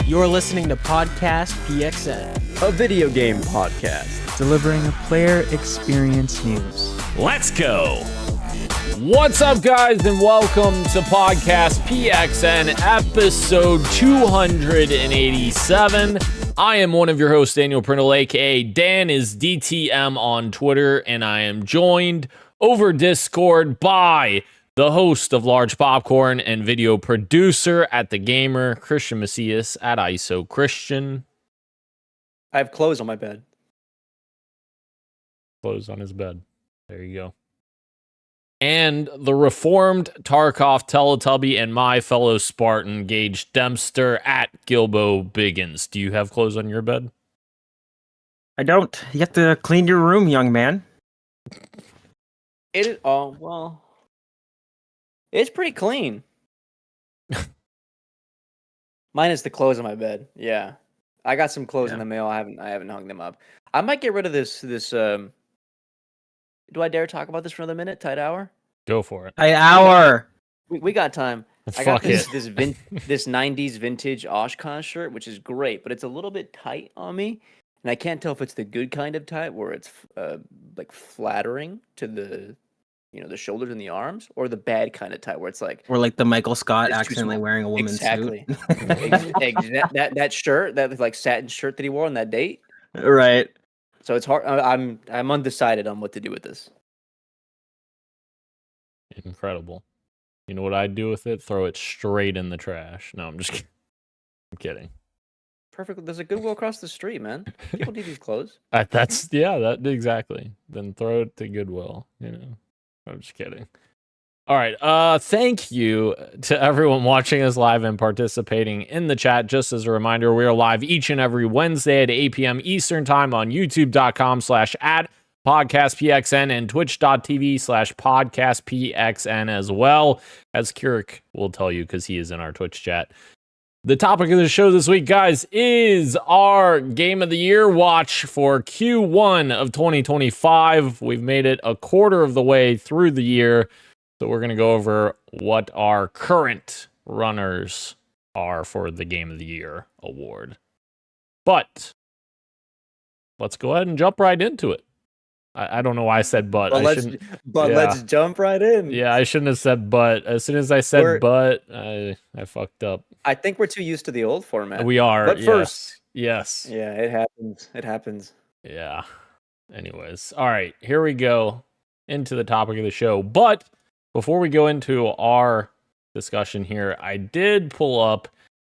You're listening to Podcast PXN, a video game podcast, delivering a player experience news. Let's go! What's up, guys, and welcome to Podcast PXN, episode 287. I am one of your hosts, Daniel Prindle, aka Dan is DTM on Twitter, and I am joined over Discord by the host of Large Popcorn and video producer at The Gamer, Christian Macias at ISO Christian. I have clothes on my bed. Clothes on his bed. There you go. And the reformed Tarkov Teletubby and my fellow Spartan, Gage Dempster at Gilbo Biggins. Do you have clothes on your bed? I don't. You have to clean your room, young man. It's pretty clean. Minus the clothes on my bed. Yeah. I got some clothes in the mail. I haven't hung them up. I might get rid of this do I dare talk about this for another minute? Tight hour? Go for it. Tight hour. We got time. I Fuck got this 90s vintage Oshkosh shirt, which is great, but it's a little bit tight on me, and I can't tell if it's the good kind of tight where it's like flattering to the the shoulders and the arms, or the bad kind of tight where it's like the Michael Scott accidentally wearing a woman's suit. that shirt, that like satin shirt that he wore on that date. Right. So it's hard. I'm undecided on what to do with this. Incredible. You know what I'd do with it? Throw it straight in the trash. No, I'm just kidding. I'm kidding. Perfect. There's a Goodwill across the street, man. People need these clothes. That exactly. Then throw it to Goodwill. I'm just kidding. All right. Thank you to everyone watching us live and participating in the chat. Just as a reminder, we are live each and every Wednesday at 8 p.m. Eastern Time on youtube.com/@podcastpxn and twitch.tv/podcastpxn as well, as Keurig will tell you because he is in our Twitch chat. The topic of the show this week, guys, is our Game of the Year watch for Q1 of 2025. We've made it a quarter of the way through the year. So we're going to go over what our current runners are for the Game of the Year award. But let's go ahead and jump right into it. I don't know why I said but. Let's jump right in. Yeah, I shouldn't have said but. As soon as I said but, I fucked up. I think we're too used to the old format. We are. But first. Yes. Yeah, it happens. It happens. Yeah. Anyways. All right. Here we go into the topic of the show. But before we go into our discussion here, I did pull up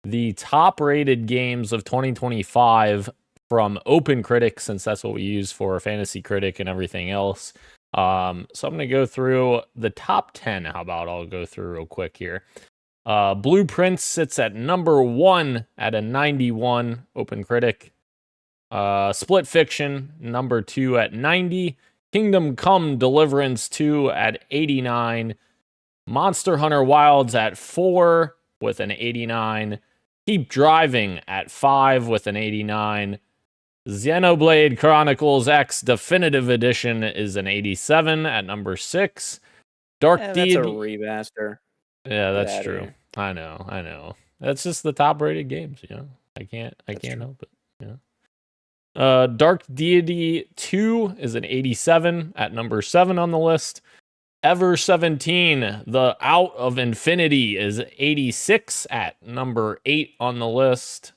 the top rated games of 2025 from Open Critic, since that's what we use for Fantasy Critic and everything else. So I'm going to go through the top 10. How about I'll go through real quick here. Blueprint sits at number 1 at a 91 Open Critic. Split Fiction, number 2 at 90. Kingdom Come Deliverance 2 at 89. Monster Hunter Wilds at 4 with an 89. Keep Driving at 5 with an 89. Xenoblade Chronicles X Definitive Edition is an 87 at number 6. Dark Deity. That's a remaster. Yeah, that's true. I know. That's just the top rated games, I can't help it. Dark Deity 2 is an 87 at number 7 on the list. Ever 17, The Out of Infinity is 86 at number 8 on the list.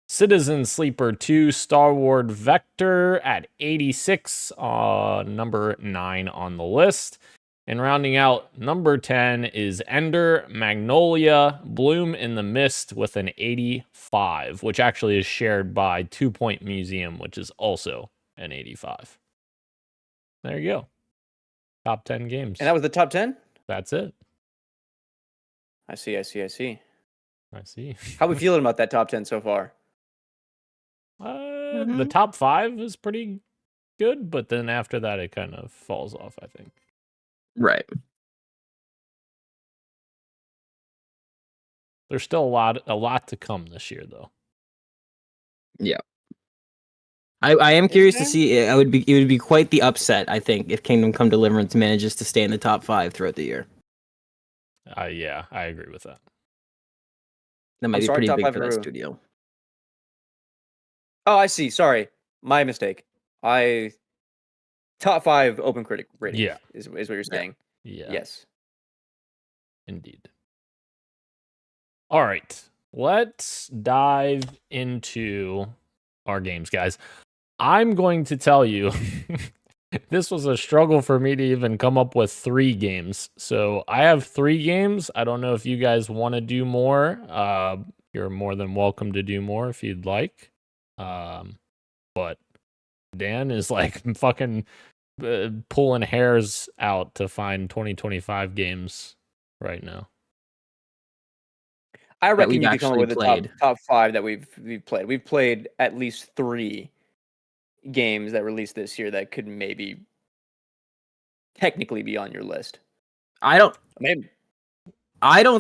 Citizen Sleeper 2 Starward Vector at 86, number 9 on the list. And rounding out, number 10 is Ender Magnolia Bloom in the Mist with an 85, which actually is shared by 2 Point Museum, which is also an 85. There you go. Top 10 games. And that was the top 10? That's it. I see. How we feeling about that top 10 so far? The top 5 is pretty good, but then after that, it kind of falls off, I think. Right. There's still a lot to come this year, though. Yeah. I am curious to see. It would be quite the upset, I think, if Kingdom Come Deliverance manages to stay in the top 5 throughout the year. Yeah, I agree with that. That might be pretty big for that studio. Oh, I see. Sorry, my mistake. Top 5 open critic rating. Yeah. is what you're saying. Yeah. Yes. Indeed. All right. Let's dive into our games, guys. I'm going to tell you this was a struggle for me to even come up with 3 games. So I have 3 games. I don't know if you guys want to do more. You're more than welcome to do more if you'd like. But Dan is like fucking pulling hairs out to find 2025 games right now. I reckon we've you could come up actually with played. the top 5 that we've played. We've played at least 3 games that released this year that could maybe technically be on your list. I don't Maybe.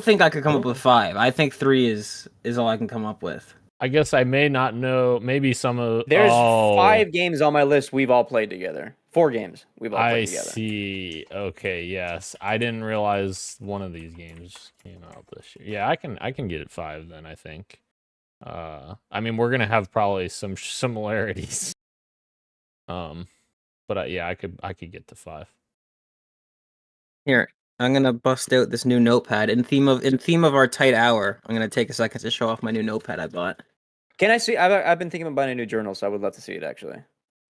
think I could come up with 5. I think 3 is all I can come up with. I guess I may not know. Maybe some of There's 5 games on my list we've all played together. 4 games we've all played together. I see. Okay, yes. I didn't realize one of these games came out this year. Yeah, I can get it 5 then, I think. I mean, we're gonna have probably some similarities. But yeah, I could get to 5. Here, I'm gonna bust out this new notepad in theme of our tight hour. I'm gonna take a second to show off my new notepad I bought. Can I see? I've been thinking about buying a new journal, so I would love to see it actually.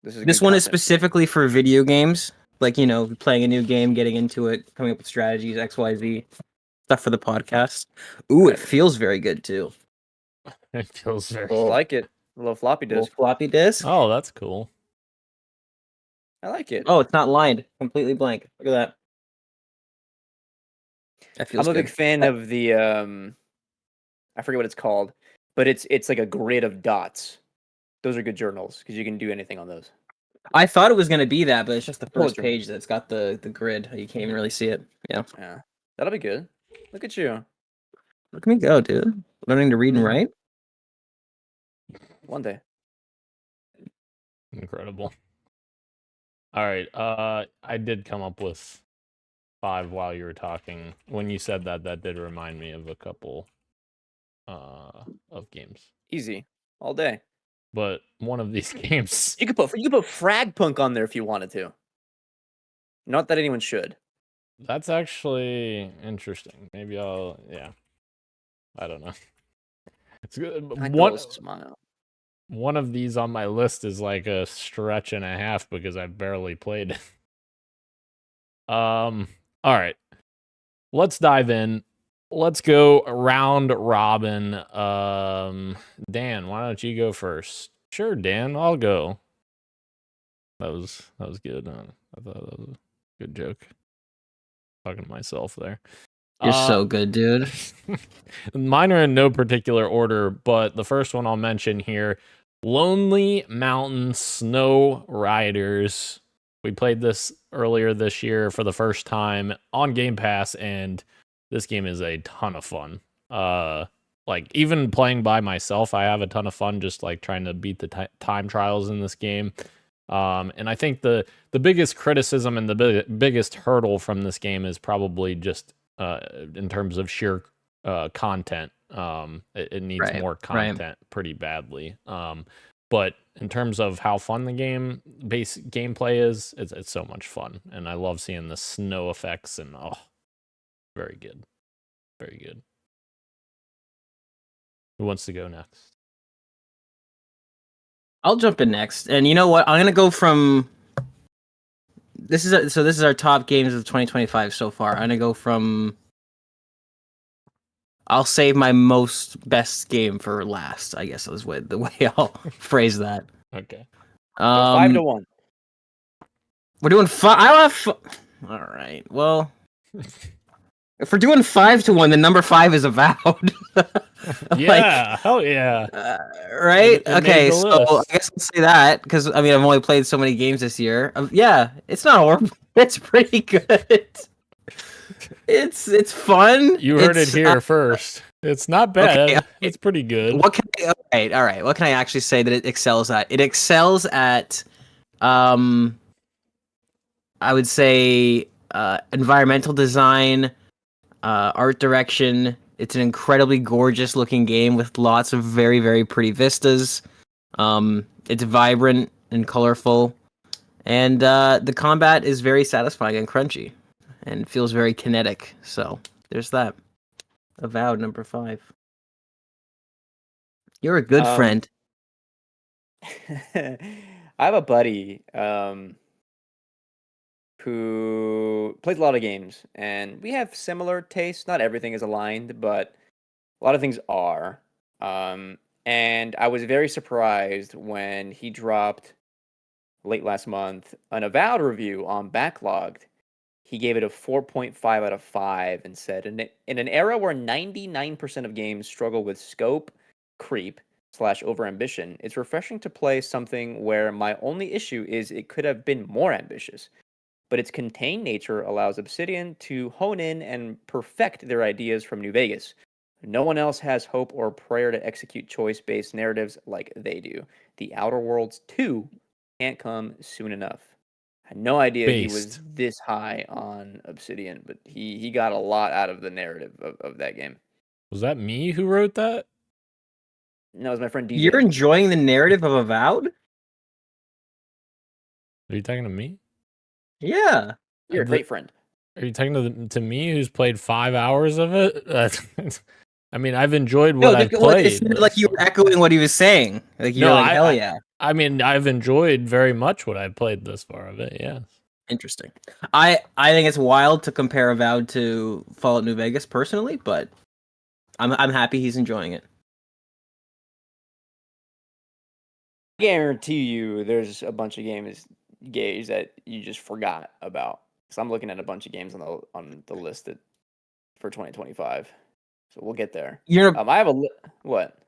This This one is specifically for video games, like playing a new game, getting into it, coming up with strategies, XYZ stuff for the podcast. Ooh, it feels very good too. It feels very. I like it. A little floppy disk. Little floppy disk. Oh, that's cool. I like it. Oh, it's not lined, completely blank. Look at that. That feels I'm a good. big fan of the I forget what it's called, but it's like a grid of dots. Those are good journals because you can do anything on those. I thought it was gonna be that, but it's just the first Poster. page that's got the grid. You can't even really see it. Yeah. Yeah, that'll be good. Look at you. Look at me go, dude. Learning to read and write. One day. Incredible. All right. I did come up with 5 while you were talking. When you said that did remind me of a couple of games. Easy. All day. But one of these games, You could put Fragpunk on there if you wanted to. Not that anyone should. that's actually interesting. Maybe yeah. I don't know. It's good. Smile. One of these on my list is like a stretch and a half because I've barely played it. All right. Let's dive in. Let's go round robin. Dan, why don't you go first? Sure, Dan, I'll go. That was good. I thought that was a good joke. Talking to myself there. You're so good, dude. Mine are in no particular order, but the first one I'll mention here, Lonely Mountain Snow Riders. We played this earlier this year for the first time on Game Pass, and this game is a ton of fun. Like even playing by myself, I have a ton of fun just like trying to beat the time trials in this game. And I think the biggest criticism and the biggest hurdle from this game is probably just in terms of sheer content. It needs more content pretty badly. But in terms of how fun the gameplay is, it's so much fun, and I love seeing the snow effects and very good, very good. Who wants to go next? I'll jump in next, and you know what? I'm gonna go from. This is our top games of 2025 so far. I'm gonna go from. I'll save my best game for last, I guess is the way I'll phrase that. Okay. 5-1. We're doing 5. I don't have. All right. Well, if we're doing 5-1, then number 5 is Avowed. Yeah. Hell yeah. Right. It Okay. made the So list. I guess I'll say that because I mean I've only played so many games this year. Yeah, it's not horrible. It's pretty good. It's fun. You heard it here first. It's not bad. Okay. It's pretty good. What can all right. What can I actually say that it excels at? It excels at, I would say, environmental design, art direction. It's an incredibly gorgeous looking game with lots of very, very pretty vistas. It's vibrant and colorful, and the combat is very satisfying and crunchy, and feels very kinetic. So there's that. Avowed number 5. You're a good friend. I have a buddy who plays a lot of games, and we have similar tastes. Not everything is aligned, but a lot of things are. And I was very surprised when he dropped late last month an Avowed review on Backlogged. He gave it a 4.5 out of 5 and said, in an era where 99% of games struggle with scope, creep, / overambition, it's refreshing to play something where my only issue is it could have been more ambitious. But its contained nature allows Obsidian to hone in and perfect their ideas from New Vegas. No one else has hope or prayer to execute choice-based narratives like they do. The Outer Worlds 2 can't come soon enough. I had no idea he was this high on Obsidian, but he got a lot out of the narrative of that game. Was that me who wrote that? No, it was my friend DJ. You're enjoying the narrative of Avowed? Are you talking to me? Yeah. You're a great friend. Are you talking to me who's played 5 hours of it? I mean, I've enjoyed what I've played. It's not like you were echoing what he was saying. Like you're like, hell yeah. I mean, I've enjoyed very much what I've played this far of it, yes. Interesting. I think it's wild to compare Avowed to Fallout New Vegas personally, but I'm happy he's enjoying it. I guarantee you there's a bunch of games that you just forgot about. Because I'm looking at a bunch of games on the list for 2025. So we'll get there. I have what?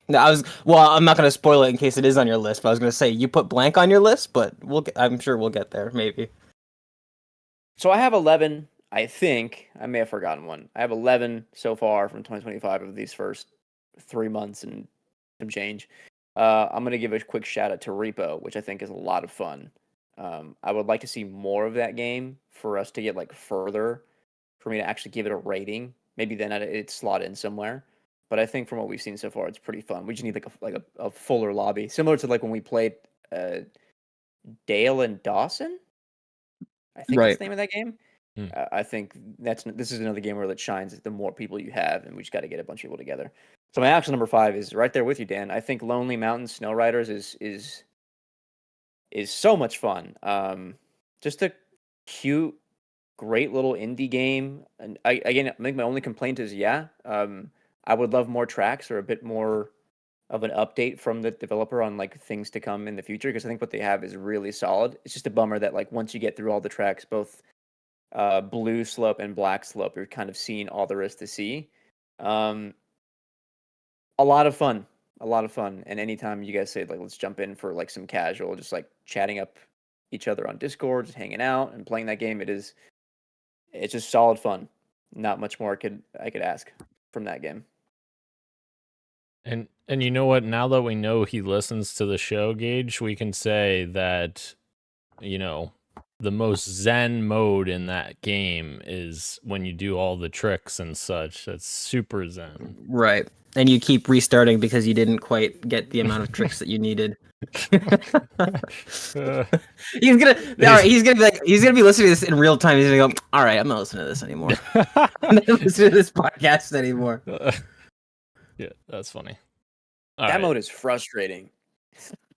No, I'm not going to spoil it in case it is on your list, but I was going to say you put blank on your list, but I'm sure we'll get there maybe. So I have 11, I think. I may have forgotten one. I have 11 so far from 2025 of these first 3 months and some change. I'm going to give a quick shout out to Repo, which I think is a lot of fun. I would like to see more of that game for us to get further, for me to actually give it a rating. Maybe then it's slot in somewhere. But I think from what we've seen so far, it's pretty fun. We just need a fuller lobby, similar to when we played Dale and Dawson. I think that's the name of that game. I think this is another game where it shines the more people you have, and we just got to get a bunch of people together. So my actual number 5 is right there with you, Dan. I think Lonely Mountain Snow Riders is so much fun. Just a cute, great little indie game. And I think my only complaint is, I would love more tracks or a bit more of an update from the developer on things to come in the future, because I think what they have is really solid. It's just a bummer that once you get through all the tracks, both Blue Slope and Black Slope, you're kind of seeing all there is to see. A lot of fun. And anytime you guys say let's jump in for some casual, just chatting up each other on Discord, just hanging out and playing that game, it's just solid fun. Not much more I could ask from that game. And you know what? Now that we know he listens to the show, Gage, we can say that the most zen mode in that game is when you do all the tricks and such. That's super zen. Right. And you keep restarting because you didn't quite get the amount of tricks that you needed. He's gonna be listening to this in real time. He's gonna go, all right, I'm not listening to this anymore. I'm not listening to this podcast anymore. Yeah, that's funny. That mode is frustrating.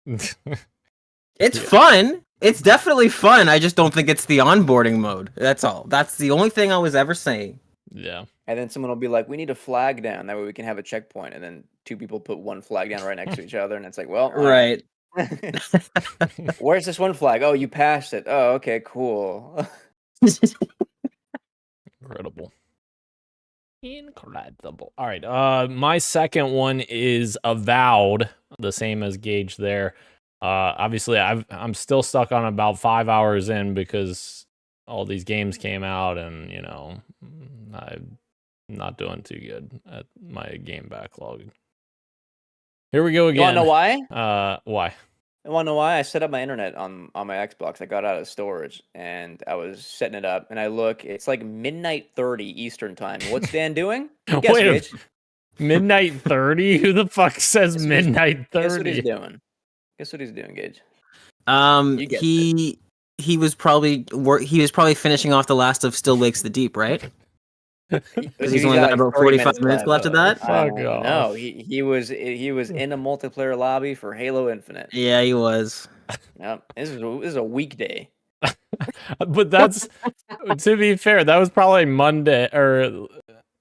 It's fun. It's definitely fun. I just don't think it's the onboarding mode. That's all. That's the only thing I was ever saying. Yeah. And then someone will be like, we need a flag down. That way we can have a checkpoint. And then 2 people put 1 flag down right next to each other. And it's well, right. Where's this 1 flag? Oh, you passed it. Oh, okay, cool. Incredible. All right. My second one is Avowed, the same as Gage there. Obviously, I'm still stuck on about 5 hours in because all these games came out, and I'm not doing too good at my game backlog. Here we go again. You want to know why? Why? I want to know why. I set up my internet on my Xbox. I got out of storage, and I was setting it up, and I look. It's midnight 30 Eastern time. What's Dan doing? Guess, Midnight 30? Who the fuck says midnight Guess what he's 30? doing? Guess what he's doing, Gage? You guessed He was probably finishing off the last of Still Wakes the Deep, right? Because he's only got about 45 minutes left of that. Fuck off. No, he was in a multiplayer lobby for Halo Infinite. Yeah, he was. Yep, this is a weekday. But that's, to be fair, that was probably Monday or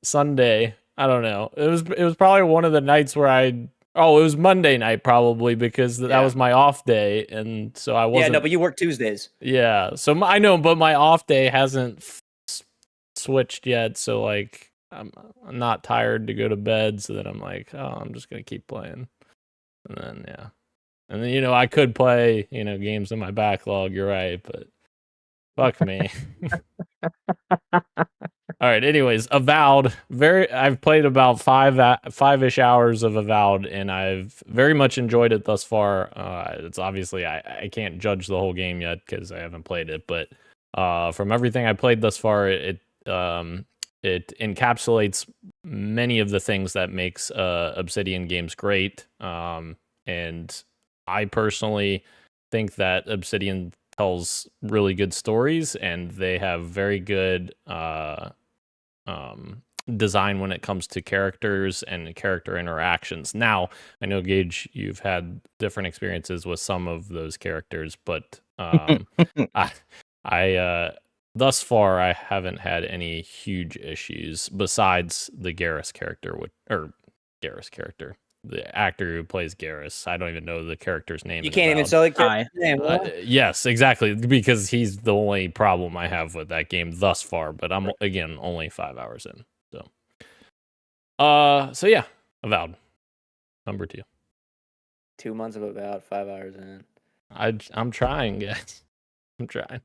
Sunday. I don't know. It was probably one of the nights where it was Monday night probably, because that was my off day, and so I wasn't. Yeah, no, but you work Tuesdays. Yeah, so I know, but my off day hasn't switched yet, so like I'm not tired to go to bed, so that I'm like, oh, I'm just gonna keep playing, and then I could play games in my backlog. You're right, but fuck me. All right. Anyways, Avowed. I've played about five-ish hours of Avowed, and I've very much enjoyed it thus far. It's obviously I can't judge the whole game yet because I haven't played it, but from everything I played thus far, it encapsulates many of the things that makes Obsidian games great. And I personally think that Obsidian tells really good stories, and they have very good design when it comes to characters and character interactions. Now, I know, Gage, you've had different experiences with some of those characters, but I thus far I haven't had any huge issues besides the Garrus character, the actor who plays Garrus. I don't even know the character's name. You can't even sell the character's name. Yes, exactly, because he's the only problem I have with that game thus far. But I'm again only 5 hours in. So yeah, Avowed, number 2. 2 months of Avowed, 5 hours in. I'm trying, guys. I'm trying.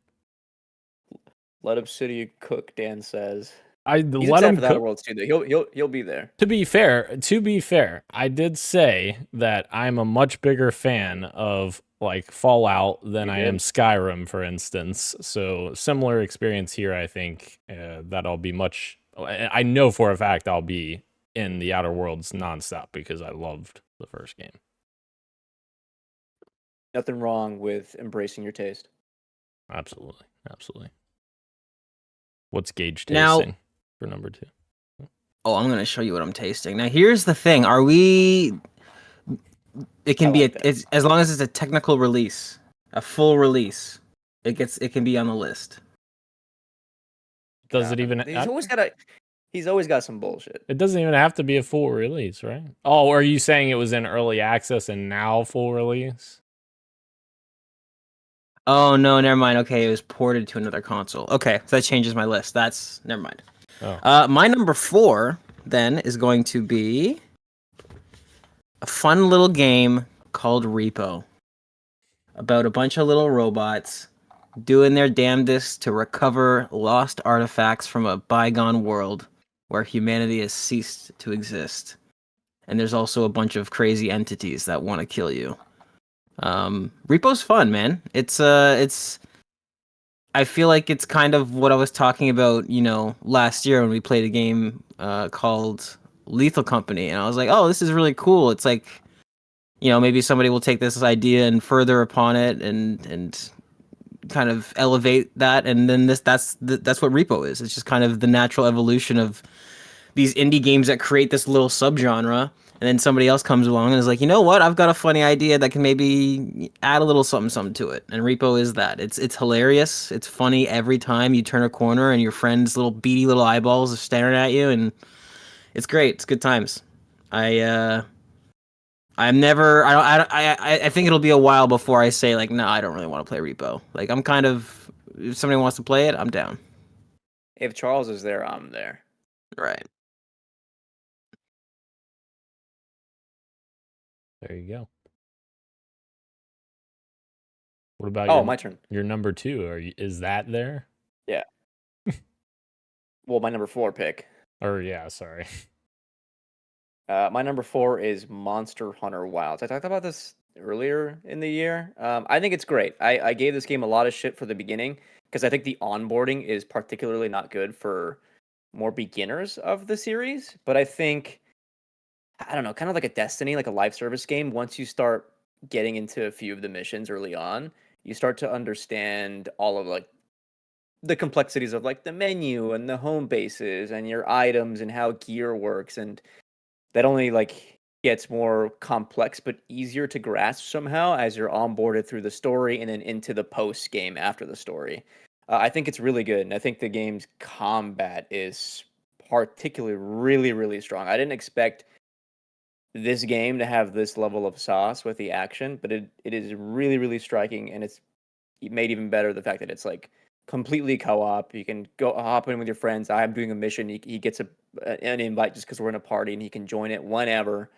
Let Obsidian cook, Dan says. He's let him for the Outer Worlds too, though. He'll be there. To be fair, I did say that I'm a much bigger fan of like Fallout than I am Skyrim, for instance. So similar experience here. I think that I'll be much. I know for a fact I'll be in the Outer Worlds nonstop because I loved the first game. Nothing wrong with embracing your taste. Absolutely. What's Gage tasting for number 2? Oh, I'm going to show you what I'm tasting. Now, here's the thing. It can be it's, as long as it's a technical release, a full release, it can be on the list. Does it even? He's always got some bullshit. It doesn't even have to be a full release, right? Oh, are you saying it was in early access and now full release? Oh, no, never mind. Okay, it was ported to another console. Okay, so that changes my list. Never mind. Oh. My number 4, then, is going to be a fun little game called Repo. About a bunch of little robots doing their damnedest to recover lost artifacts from a bygone world where humanity has ceased to exist. And there's also a bunch of crazy entities that want to kill you. Repo's fun, man. It's I feel like it's kind of what I was talking about, last year when we played a game called Lethal Company, and I was like, oh, this is really cool. It's like, maybe somebody will take this idea and further upon it and kind of elevate that, and then that's what Repo is. It's just kind of the natural evolution of these indie games that create this little subgenre. And then somebody else comes along and is like, you know what? I've got a funny idea that can maybe add a little something to it. And Repo is that. It's hilarious. It's funny every time you turn a corner and your friend's little beady little eyeballs are staring at you, and it's great. It's good times. I think it'll be a while before I say like, no, I don't really want to play Repo. Like I'm kind of, if somebody wants to play it, I'm down. If Charles is there, I'm there. Right. There you go. What about my turn. Your number 2? Is that there? Yeah. Well, my number 4 pick. Sorry. My number 4 is Monster Hunter Wilds. I talked about this earlier in the year. I think it's great. I gave this game a lot of shit for the beginning because I think the onboarding is particularly not good for more beginners of the series. But I think I don't know, kind of like a Destiny, like a live service game. Once you start getting into a few of the missions early on, you start to understand all of like the complexities of like the menu and the home bases and your items and how gear works, and that only like gets more complex but easier to grasp somehow as you're onboarded through the story and then into the post game after the story. I think it's really good, and I think the game's combat is particularly really strong. I didn't expect this game to have this level of sauce with the action, but it is really striking, and it's made even better the fact that it's like completely co-op. You can go hop in with your friends. I'm doing a mission. He gets an invite just because we're in a party, and he can join it whenever.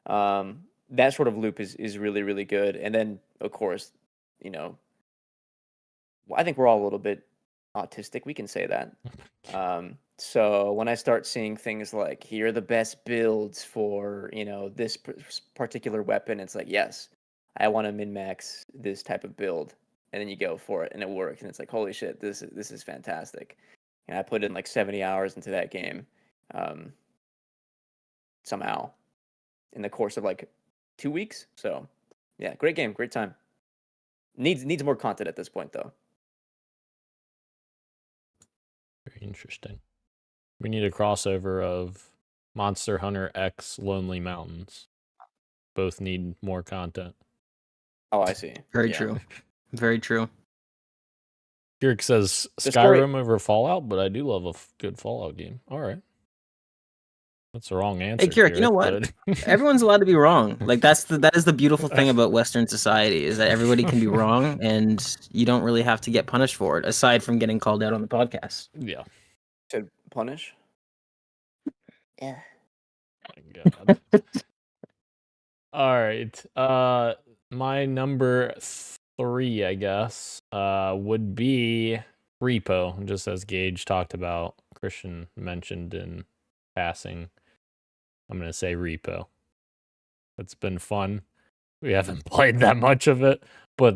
That sort of loop is really good. And then of course, you know, I think we're all a little bit autistic. We can say that. So when I start seeing things like here are the best builds for this particular weapon, it's like yes, I want to min max this type of build, and then you go for it and it works, and it's like holy shit, this is fantastic. And I put in like 70 hours into that game, somehow in the course of like 2 weeks. So yeah, great game, great time. Needs more content at this point though. Very interesting. We need a crossover of Monster Hunter X Lonely Mountains. Both need more content. Oh, I see. Very Yeah. true. Very true. Kirk says The story- Skyrim over Fallout, but I do love a good Fallout game. All right. That's the wrong answer. Hey, Kirk, you know what? but- Everyone's allowed to be wrong. Like that is the beautiful thing about Western society is that everybody can be wrong, and you don't really have to get punished for it, aside from getting called out on the podcast. Yeah. To punish. Yeah. My God. All right. My number 3, I guess, would be Repo, just as Gage talked about, Christian mentioned in passing. I'm going to say Repo. It's been fun. We haven't played that much of it, but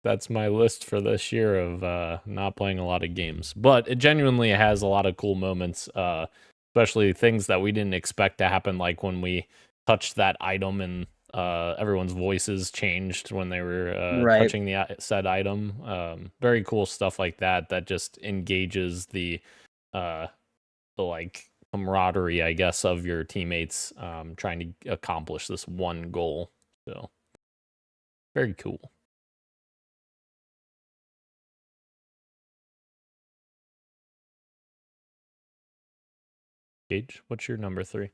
that's my list for this year of not playing a lot of games. But it genuinely has a lot of cool moments, especially things that we didn't expect to happen, like when we touched that item and everyone's voices changed when they were Right. touching the said item. Very cool stuff like that just engages the like camaraderie, I guess, of your teammates trying to accomplish this one goal. So very cool. Gage, what's your number 3?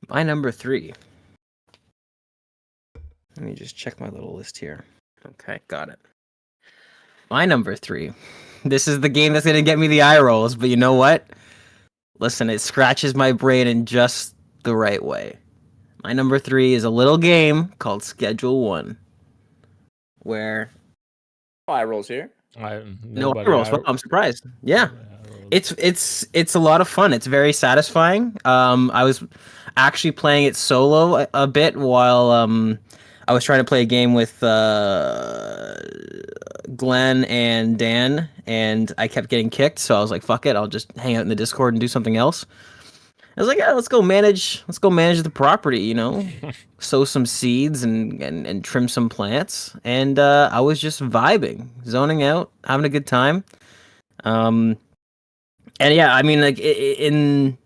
My number 3. Let me just check my little list here. Okay, got it. My number 3. This is the game that's going to get me the eye rolls, but you know what? Listen, it scratches my brain in just the right way. My number 3 is a little game called Schedule 1, where Eye rolls here. no eye rolls. Well, I'm surprised. Yeah. It's a lot of fun. It's very satisfying. I was actually playing it solo a bit while I was trying to play a game with Glenn and Dan, and I kept getting kicked. So I was like, "Fuck it, I'll just hang out in the Discord and do something else." I was like, "Yeah, let's go manage the property. Sow some seeds and trim some plants." And I was just vibing, zoning out, having a good time. And yeah, I mean, like in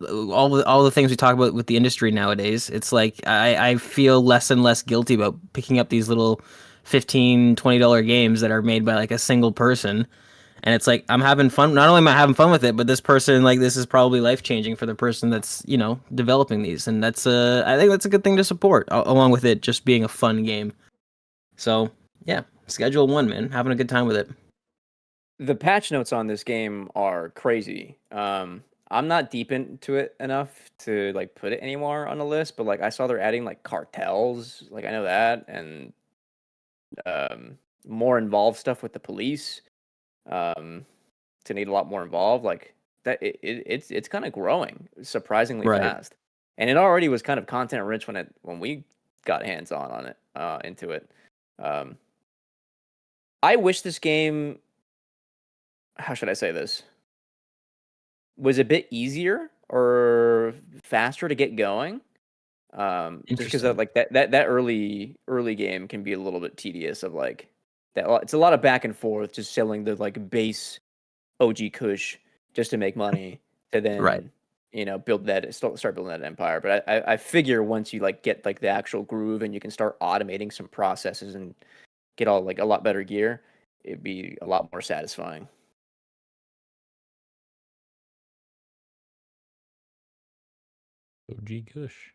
all the things we talk about with the industry nowadays, it's like I feel less and less guilty about picking up these little $15-$20 games that are made by like a single person. And it's like I'm having fun. Not only am I having fun with it, but this person, like, this is probably life changing for the person that's developing these, and that's I think that's a good thing to support, along with it just being a fun game. So yeah, Schedule 1, man, having a good time with it. The patch notes on this game are crazy. I'm not deep into it enough to like put it anymore on the list, but like I saw they're adding like cartels, like I know that, and more involved stuff with the police. To need a lot more involved, like that. It's kind of growing surprisingly Right. fast, and it already was kind of content rich when we got hands on it into it. I wish this game, how should I say this, was a bit easier or faster to get going. Just because Interesting. like that early game can be a little bit tedious of like that. It's a lot of back and forth, just selling the like base OG Kush just to make money to Right. then build that start building that empire. But I figure once you like get like the actual groove and you can start automating some processes and get all like a lot better gear, it'd be a lot more satisfying. OG Kush.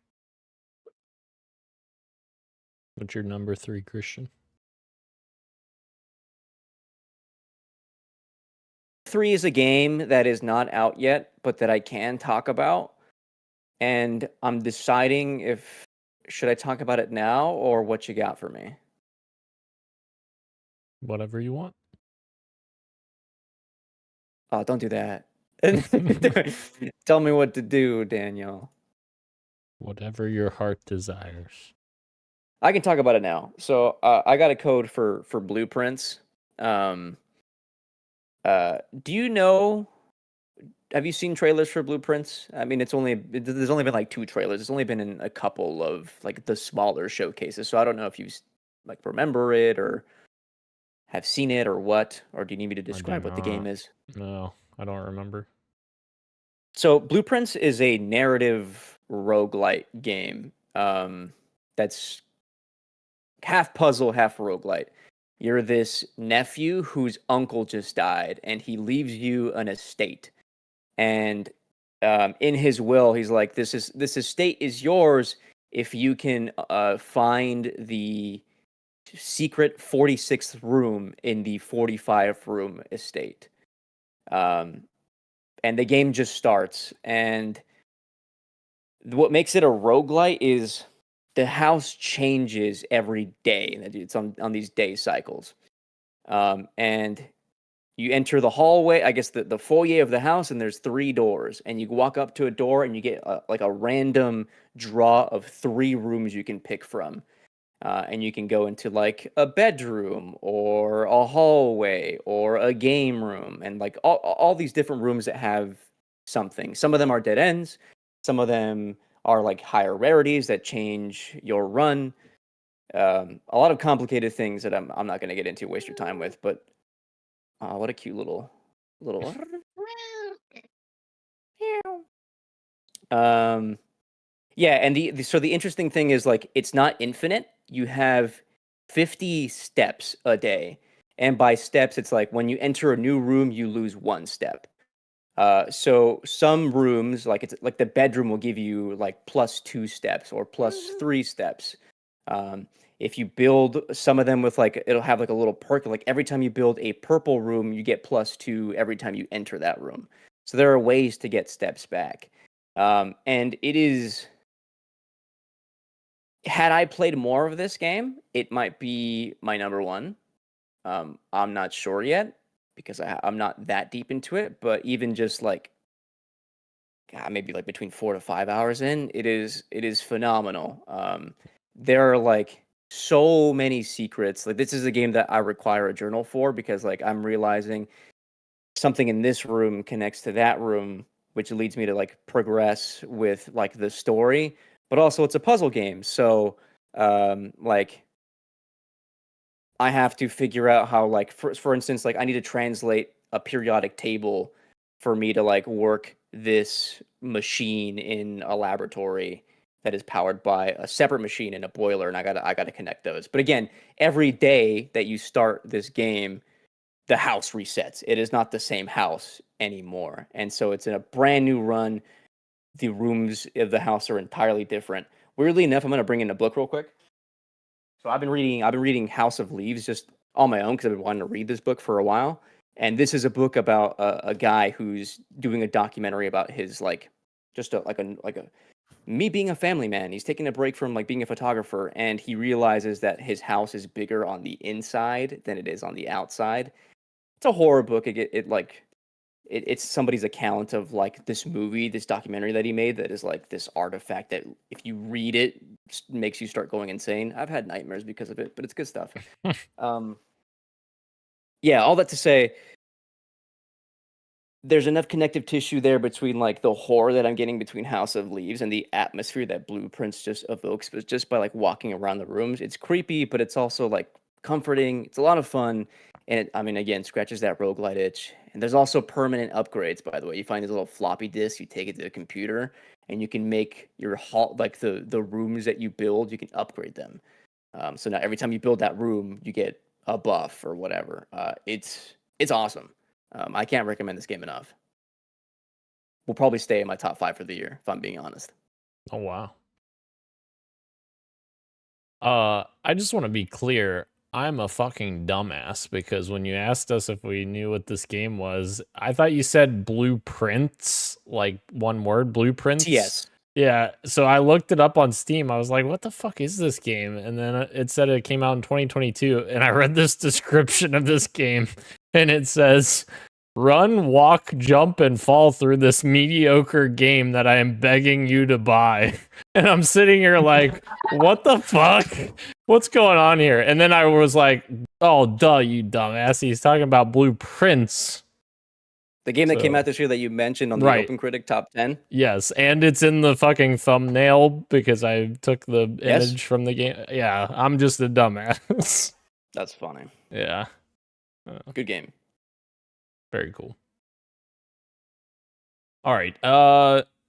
What's your number 3, Christian? 3 is a game that is not out yet, but that I can talk about. And I'm deciding if should I talk about it now or what you got for me. Whatever you want. Oh, don't do that. Tell me what to do, Daniel. Whatever your heart desires. I can talk about it now. So I got a code for blueprints. Do you know? Have you seen trailers for blueprints? I mean, there's only been like 2 trailers. It's only been in a couple of like the smaller showcases. So I don't know if you like remember it or have seen it or what, or do you need me to describe what the game not. is? No, I don't remember. So Blueprints is a narrative roguelite game. That's half puzzle, half roguelite. You're this nephew whose uncle just died, and he leaves you an estate. And in his will, he's like, "This estate is yours if you can find the secret 46th room in the 45 room estate." And the game just starts. And what makes it a roguelite is the house changes every day. It's on these day cycles. And you enter the hallway, I guess the foyer of the house, and there's 3 doors. And you walk up to a door and you get like a random draw of 3 rooms you can pick from. And you can go into like a bedroom or a hallway or a game room, and like all these different rooms that have something. Some of them are dead ends. Some of them are like higher rarities that change your run. A lot of complicated things that I'm not going to get into, waste your time with. But what a cute little. Yeah, and so the interesting thing is like it's not infinite. You have 50 steps a day. And by steps, it's like when you enter a new room, you lose 1 step. So some rooms, like it's like the bedroom will give you like +2 steps or +3 steps. If you build some of them with like it'll have like a little perk, like every time you build a purple room, you get +2 every time you enter that room. So there are ways to get steps back. And it is, had I played more of this game, it might be my number 1. I'm not sure yet because I'm not that deep into it, but even just like maybe like between 4 to 5 hours in, it is phenomenal. There are like so many secrets. Like this is a game that I require a journal for because like I'm realizing something in this room connects to that room, which leads me to like progress with like the story, but also it's a puzzle game. So like I have to figure out how, like, for instance, like I need to translate a periodic table for me to like work this machine in a laboratory that is powered by a separate machine in a boiler, and I gotta connect those. But again, every day that you start this game, the house resets. It is not the same house anymore, and so it's in a brand new run. The rooms of the house are entirely different. Weirdly enough, I'm gonna bring in a book real quick. So I've been reading House of Leaves just on my own because I've been wanting to read this book for a while. And this is a book about a guy who's doing a documentary about his like just like a me being a family man. He's taking a break from like being a photographer, and he realizes that his house is bigger on the inside than it is on the outside. It's a horror book. It's somebody's account of like this movie, this documentary that he made that is like this artifact that if you read it makes you start going insane. I've had nightmares because of it, but it's good stuff. Yeah, all that to say, there's enough connective tissue there between like the horror that I'm getting between House of Leaves and the atmosphere that Blueprints just evokes, but just by like walking around the rooms. It's creepy, but it's also like comforting. It's a lot of fun. And I mean, again, scratches that roguelite itch. And there's also permanent upgrades, by the way. You find these little floppy disks, you take it to the computer, and you can make your hall, like the rooms that you build, you can upgrade them. So now every time you build that room, you get a buff or whatever. It's awesome. I can't recommend this game enough. Will probably stay in my top 5 for the year, if I'm being honest. Oh wow. I just want to be clear. I'm a fucking dumbass because when you asked us if we knew what this game was, I thought you said blueprints, like one word, blueprints. Yes. Yeah, so I looked it up on Steam. I was like, what the fuck is this game? And then it said it came out in 2022, and I read this description of this game, and it says, run, walk, jump, and fall through this mediocre game that I am begging you to buy. And I'm sitting here like, what the fuck? What's going on here? And then I was like, oh, duh, you dumbass. He's talking about Blueprints. The game that came out this year that you mentioned on the Right. Open Critic Top 10? Yes, and it's in the fucking thumbnail because I took the Yes. image from the game. Yeah, I'm just a dumbass. That's funny. Yeah. Good game. Very cool. All right.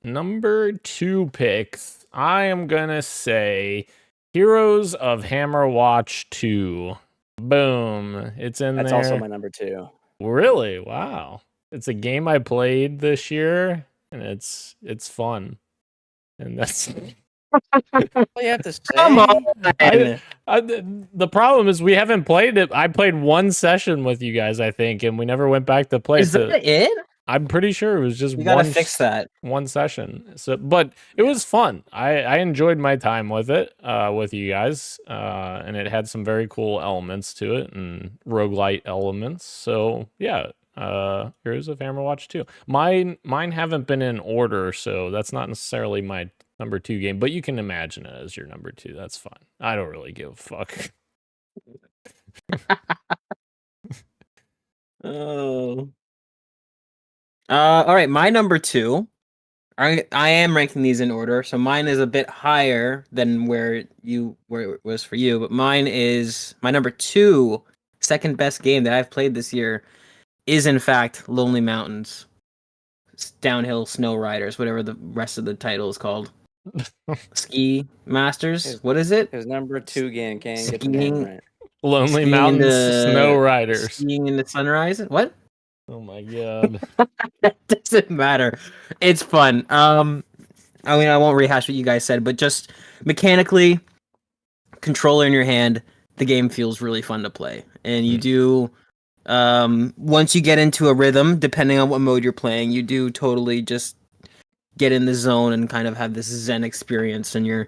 Number 2 picks. I am gonna say Heroes of Hammerwatch 2. Boom. It's in That's there. also my number 2. Really? Wow. It's a game I played this year, and it's fun. And that's All you have to say. Come on. the problem is we haven't played it. I played one session with you guys, I think, and we never went back to play. Is that it? I'm pretty sure it was just You gotta fix that. one session. So, but it was fun. I enjoyed my time with it, with you guys, and it had some very cool elements to it and roguelite elements. So yeah, Heroes of Hammerwatch 2. Mine haven't been in order, so that's not necessarily my number 2 game, but you can imagine it as your number 2. That's fine. I don't really give a fuck. Oh. All right, my number 2. I am ranking these in order, so mine is a bit higher than where it was for you, but mine is my number 2, second best game that I've played this year is in fact Lonely Mountains. It's Downhill Snow Riders, whatever the rest of the title is called. Ski Masters. What is it? His number 2 game can't get the name Skiing- right. Lonely Skiing in Mountains, the- Snow Riders. Skiing in the Sunrise. What? Oh my god. That doesn't matter. It's fun. I mean, I won't rehash what you guys said, but just mechanically, controller in your hand, the game feels really fun to play. And you do, once you get into a rhythm, depending on what mode you're playing, you do totally just get in the zone and kind of have this Zen experience. And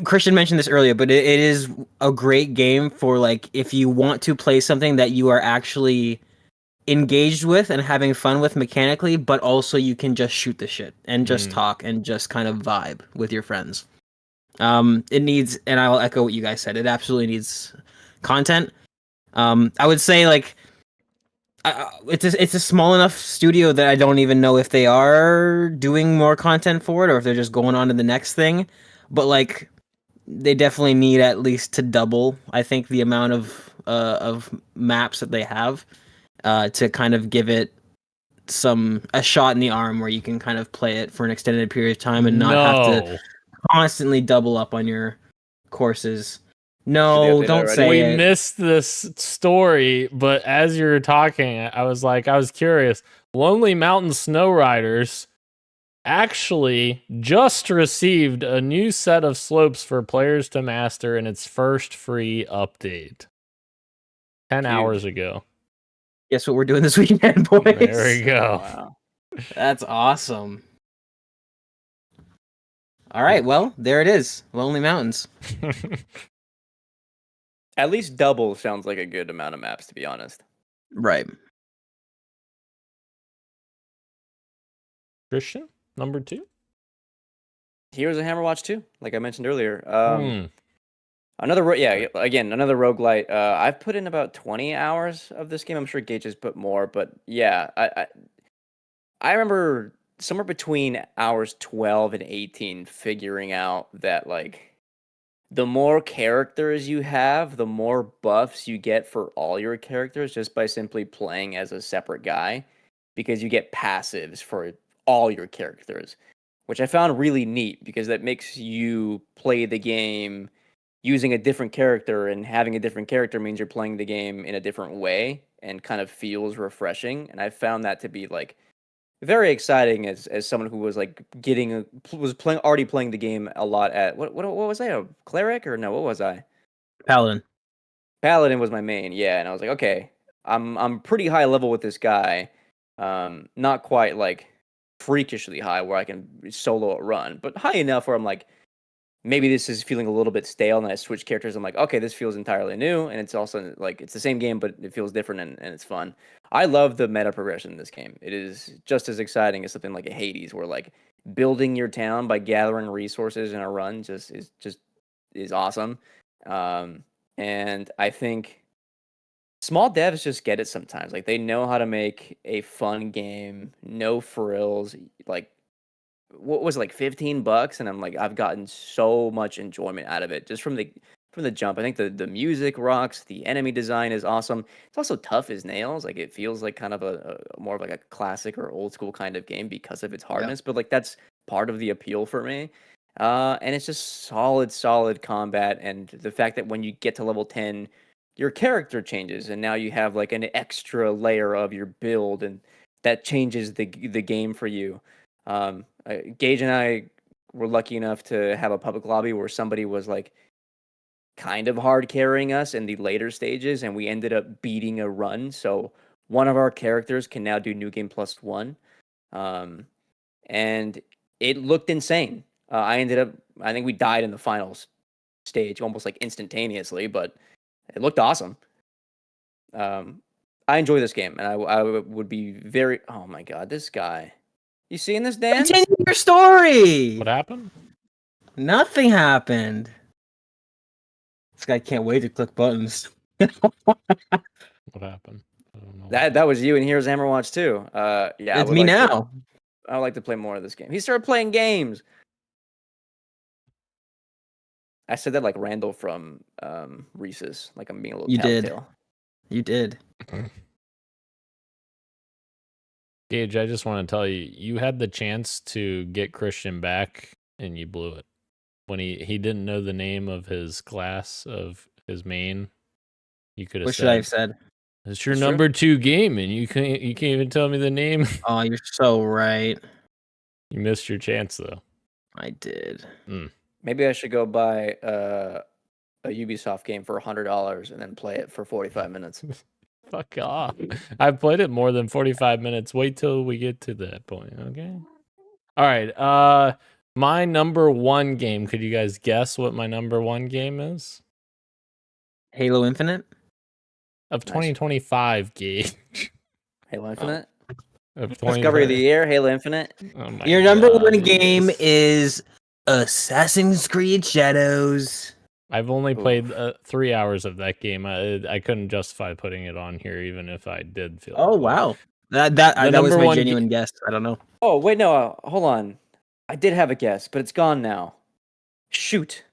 Christian mentioned this earlier, but it is a great game for like if you want to play something that you are actually engaged with and having fun with mechanically, but also you can just shoot the shit and just talk and just kind of vibe with your friends. It needs, and I'll echo what you guys said, it absolutely needs content. I would say like it's a small enough studio that I don't even know if they are doing more content for it or if they're just going on to the next thing. But like they definitely need at least to double, I think, the amount of maps that they have. To kind of give it a shot in the arm where you can kind of play it for an extended period of time and not have to constantly double up on your courses. No, don't say we it. missed this story, but as you were talking, I was curious. Lonely Mountain Snow Riders actually just received a new set of slopes for players to master in its first free update 10 hours ago. Guess what we're doing this weekend, boys? There we go. Wow. That's awesome. All right, well, there it is. Lonely Mountains. At least double sounds like a good amount of maps, to be honest. Right. Christian, number 2. Heroes of Hammerwatch 2, like I mentioned earlier. Another roguelite. I've put in about 20 hours of this game. I'm sure Gage has put more, but yeah, I remember somewhere between hours 12 and 18 figuring out that like the more characters you have, the more buffs you get for all your characters just by simply playing as a separate guy, because you get passives for all your characters, which I found really neat because that makes you play the game using a different character, and having a different character means you're playing the game in a different way and kind of feels refreshing. And I found that to be like very exciting as someone who was like already playing the game a lot at what was I, a cleric, or no, what was I? Paladin. Paladin was my main, yeah, and I was like, okay, I'm pretty high level with this guy, not quite like freakishly high where I can solo a run, but high enough where I'm like, maybe this is feeling a little bit stale, and I switch characters. I'm like, okay, this feels entirely new, and it's also like it's the same game, but it feels different and it's fun. I love the meta progression in this game. It is just as exciting as something like a Hades, where like building your town by gathering resources in a run is awesome. And I think small devs just get it sometimes. Like they know how to make a fun game, no frills, like what was it, like $15, and I'm like, I've gotten so much enjoyment out of it just from the jump. I think the music rocks, the enemy design is awesome. It's also tough as nails. Like it feels like kind of a more of like a classic or old school kind of game because of its hardness, but like that's part of the appeal for me. And it's just solid combat, and the fact that when you get to level 10, your character changes, and now you have like an extra layer of your build, and that changes the game for you. Gage and I were lucky enough to have a public lobby where somebody was like kind of hard carrying us in the later stages, and we ended up beating a run. So one of our characters can now do New Game Plus One, and it looked insane. I think we died in the finals stage almost like instantaneously, but it looked awesome. I enjoy this game, and I would be very. Oh my god, this guy! You seeing this, Dan? Continue your story. What happened? Nothing happened. This guy can't wait to click buttons. What happened? I don't know. That was you, and here's Hammerwatch too. Yeah, It's me now. I would like to play more of this game. He started playing games. I said that like Randall from Reese's, like I'm being a little telltale. You did. Gage, I just want to tell you, you had the chance to get Christian back, and you blew it. When he didn't know the name of his class, of his main, you could have What should I have said? It's your number 2 game, and you can't even tell me the name. Oh, you're so right. You missed your chance, though. I did. Maybe I should go buy a Ubisoft game for $100 and then play it for 45 minutes. Fuck off. I've played it more than 45 minutes. Wait till we get to that point, okay? All right. My number 1 game. Could you guys guess what my number 1 game is? Halo Infinite? Of 2025, Gage. Halo Infinite? Of Discovery of the Year, Halo Infinite? Oh my Your number God. 1 game is Assassin's Creed Shadows. I've only played 3 hours of that game. I couldn't justify putting it on here, even if I did feel. Oh wow, that was my genuine guess. I don't know. Oh wait, no, hold on. I did have a guess, but it's gone now. Shoot.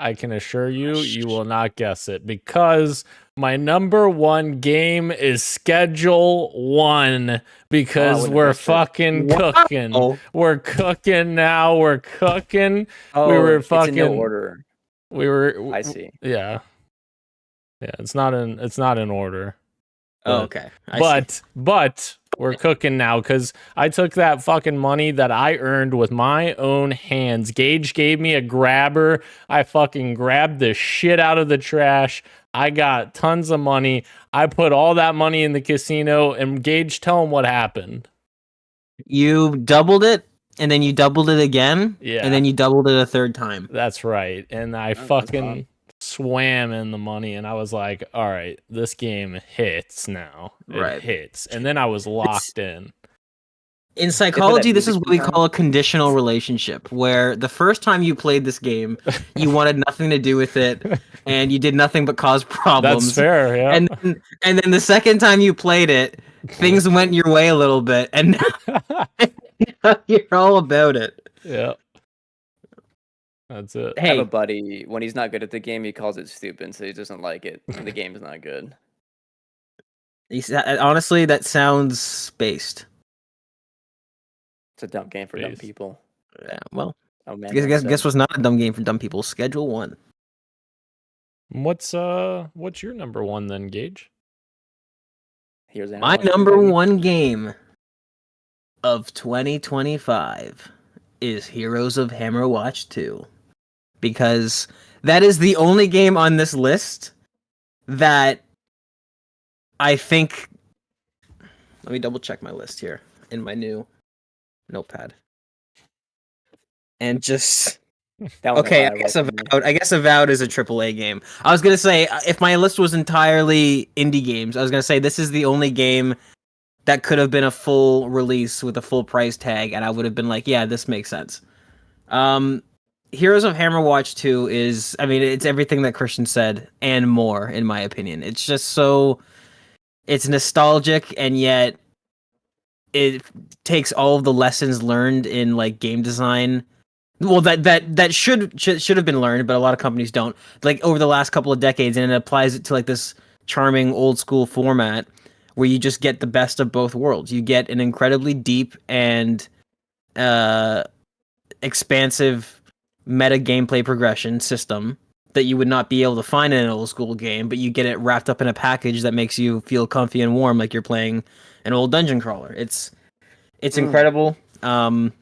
I can assure you, you will not guess it, because my number 1 game is Schedule 1, because we're fucking cooking. We're cooking now. We're cooking. Oh, we were fucking. It's in no order. We were. I see. Yeah. It's not in order. Oh, okay. But we're cooking now, because I took that fucking money that I earned with my own hands. Gage gave me a grabber. I fucking grabbed the shit out of the trash. I got tons of money. I put all that money in the casino, and Gage, tell him what happened. You doubled it, and then you doubled it again, Yeah. and then you doubled it a third time. That's right. And I fucking swam in the money, and I was like, all right, this game hits now. It hits. And then I was locked in. In psychology, this is music what we sometimes. call a conditional relationship, where the first time you played this game, you wanted nothing to do with it, and you did nothing but cause problems. That's fair. Yeah. And then the second time you played it, things went your way a little bit, and now you're all about it. Yeah. That's it. I have a Hey, buddy, when he's not good at the game, he calls it stupid, so he doesn't like it, and the game's not good. honestly, that sounds based. It's a dumb game for dumb Based. people. Yeah, well, Oh man, guess what's not a dumb game for dumb people? Schedule 1. What's your number one then, Gage? Here's My number 1 game of 2025 is Heroes of Hammerwatch 2. Because that is the only game on this list that I think... Let me double check my list here in my new notepad. And just... Okay, I guess Avowed is a AAA game. I was gonna say, if my list was entirely indie games, I was gonna say this is the only game that could have been a full release with a full price tag, and I would have been like, yeah, this makes sense. Heroes of Hammerwatch 2 is, I mean, it's everything that Christian said and more, in my opinion. It's just so, it's nostalgic, and yet it takes all of the lessons learned in like game design. Well, that should have been learned, but a lot of companies don't. Like over the last couple of decades, and it applies it to like this charming old school format where you just get the best of both worlds. You get an incredibly deep and expansive meta gameplay progression system that you would not be able to find in an old school game, but you get it wrapped up in a package that makes you feel comfy and warm like you're playing an old dungeon crawler. It's incredible. I'm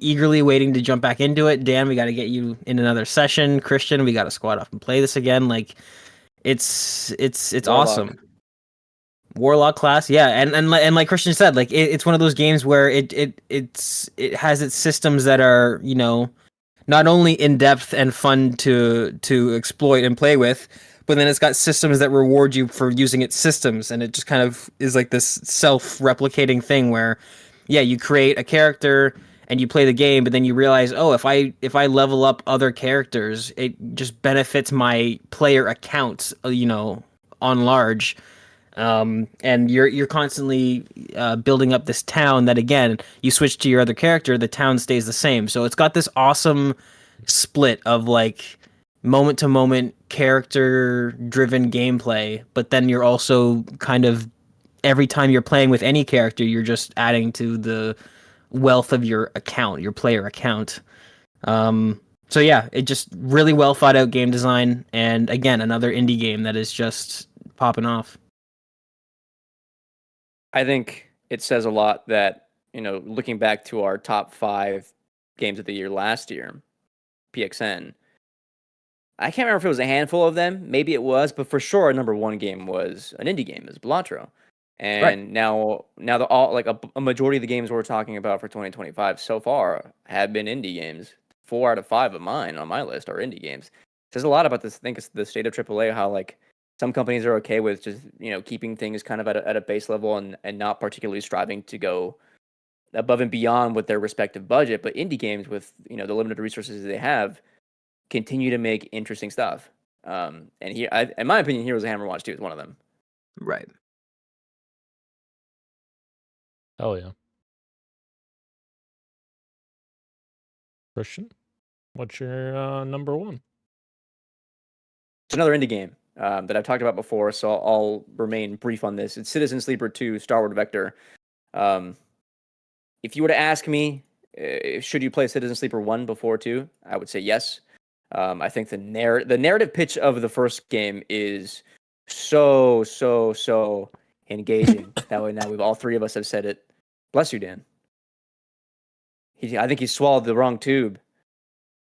eagerly waiting to jump back into it. Dan, we got to get you in another session. Christian, we got to squad up and play this again. Like it's Warlock. awesome. Warlock class, yeah, and like Christian said, like it's one of those games where it has its systems that are, you know, not only in depth and fun to exploit and play with, but then it's got systems that reward you for using its systems, and it just kind of is like this self-replicating thing where, yeah, you create a character and you play the game, but then you realize, oh, if I level up other characters, it just benefits my player account, you know, on large. And you're constantly building up this town that, again, you switch to your other character, the town stays the same. So it's got this awesome split of like moment to moment character driven gameplay, but then you're also kind of, every time you're playing with any character, you're just adding to the wealth of your account, your player account. So yeah, it just really well thought out game design, and again, another indie game that is just popping off. I think it says a lot that, you know, looking back to our top 5 games of the year last year, PXN, I can't remember if it was a handful of them. Maybe it was, but for sure, our number 1 game was an indie game, is Balatro. And Right. now a majority of the games we're talking about for 2025 so far have been indie games. 4 out of 5 of mine on my list are indie games. It says a lot about this. I think it's the state of AAA, how like some companies are okay with just, you know, keeping things kind of at a base level and not particularly striving to go above and beyond with their respective budget. But indie games, with, you know, the limited resources they have, continue to make interesting stuff. And here, in my opinion, Heroes of Hammerwatch 2 is one of them. Right. Oh yeah. Christian, what's your number 1? It's another indie game that I've talked about before, so I'll remain brief on this. It's Citizen Sleeper 2 Starward Vector. If you were to ask me, should you play Citizen Sleeper 1 before 2, I would say yes. I think the narrative pitch of the first game is so engaging. That way, now all 3 of us have said it. Bless you, Dan. I think he swallowed the wrong tube.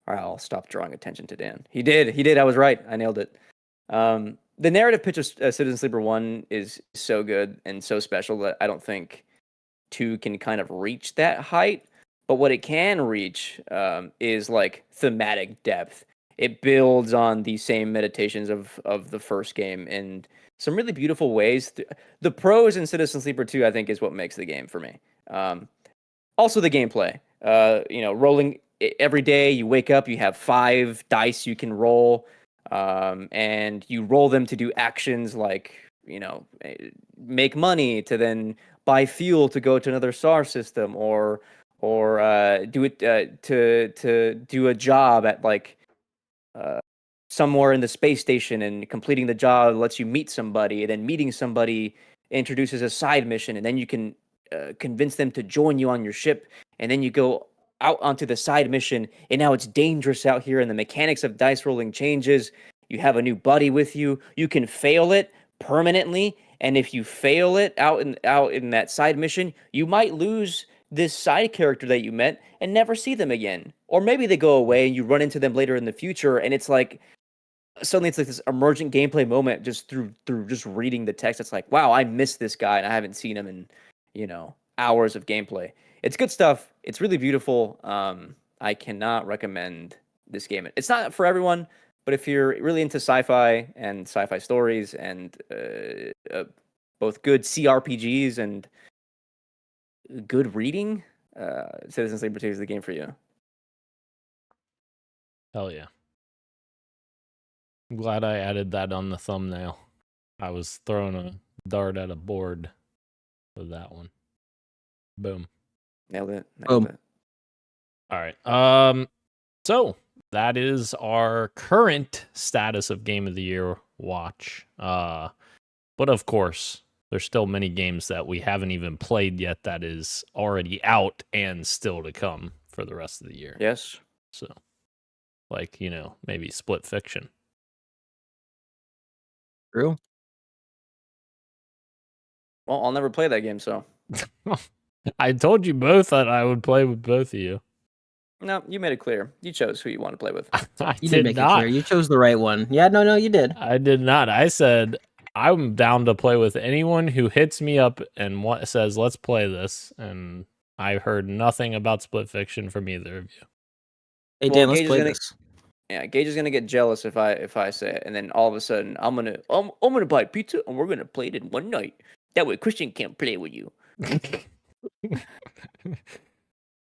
All right, I'll stop drawing attention to Dan. He did. I was right. I nailed it. The narrative pitch of Citizen Sleeper 1 is so good and so special that I don't think 2 can kind of reach that height. But what it can reach is like thematic depth it builds on the same meditations of the first game in some really beautiful ways. The pros in Citizen Sleeper 2, I think, is what makes the game for me. Also the gameplay. Rolling every day, you wake up, you have 5 dice you can roll, and you roll them to do actions like, make money to then buy fuel to go to another star system, or do it to do a job at like somewhere in the space station, and completing the job lets you meet somebody, and then meeting somebody introduces a side mission, and then you can convince them to join you on your ship, and then you go out onto the side mission, and now it's dangerous out here, and the mechanics of dice rolling changes. You have a new buddy with you. You can fail it permanently, and if you fail it out in that side mission, you might lose this side character that you met and never see them again. Or maybe they go away and you run into them later in the future, and it's like suddenly it's like this emergent gameplay moment just through just reading the text. It's like, wow, I missed this guy and I haven't seen him in, hours of gameplay. It's good stuff. It's really beautiful. I cannot recommend this game. It's not for everyone, but if you're really into sci-fi and sci-fi stories and both good CRPGs and good reading, Citizen Sleeper 2 is the game for you. Hell yeah. I'm glad I added that on the thumbnail. I was throwing a dart at a board with that one. Boom. Nailed it. Boom. All right. So that is our current status of Game of the Year watch. But of course, there's still many games that we haven't even played yet that is already out and still to come for the rest of the year. Yes. So, like, maybe Split Fiction. True. Well, I'll never play that game, so. I told you both that I would play with both of you. No, you made it clear. You chose who you want to play with. You did make it clear. You chose the right one. Yeah, no, you did. I did not. I said I'm down to play with anyone who hits me up and says, let's play this. And I heard nothing about Split Fiction from either of you. Hey, Dan, let's play this. Yeah, Gage is gonna get jealous if I say it, and then all of a sudden I'm gonna buy pizza and we're gonna play it in one night. That way Christian can't play with you.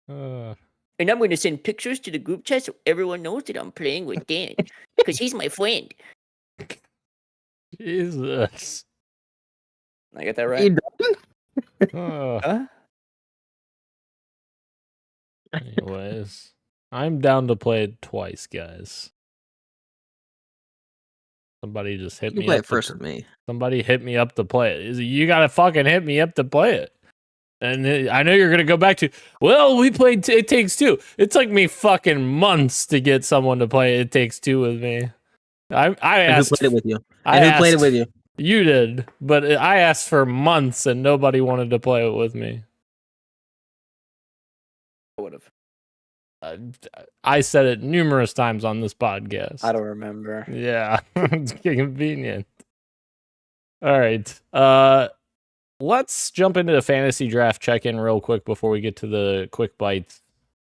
And I'm gonna send pictures to the group chat so everyone knows that I'm playing with Dan because he's my friend. Jesus. I get that right? Huh? Anyways, I'm down to play it twice, guys. Somebody just hit me play up it first with me. Somebody hit me up to play it. You gotta fucking hit me up to play it. And I know you're gonna go back to, well, we played It Takes Two. It took me fucking months to get someone to play It Takes Two with me. I asked. Who played it with you? Who played it with you? You did, but I asked for months and nobody wanted to play it with me. I would have. I said it numerous times on this podcast. I don't remember. Yeah, it's convenient. All right. Let's jump into the fantasy draft check-in real quick before we get to the quick bites.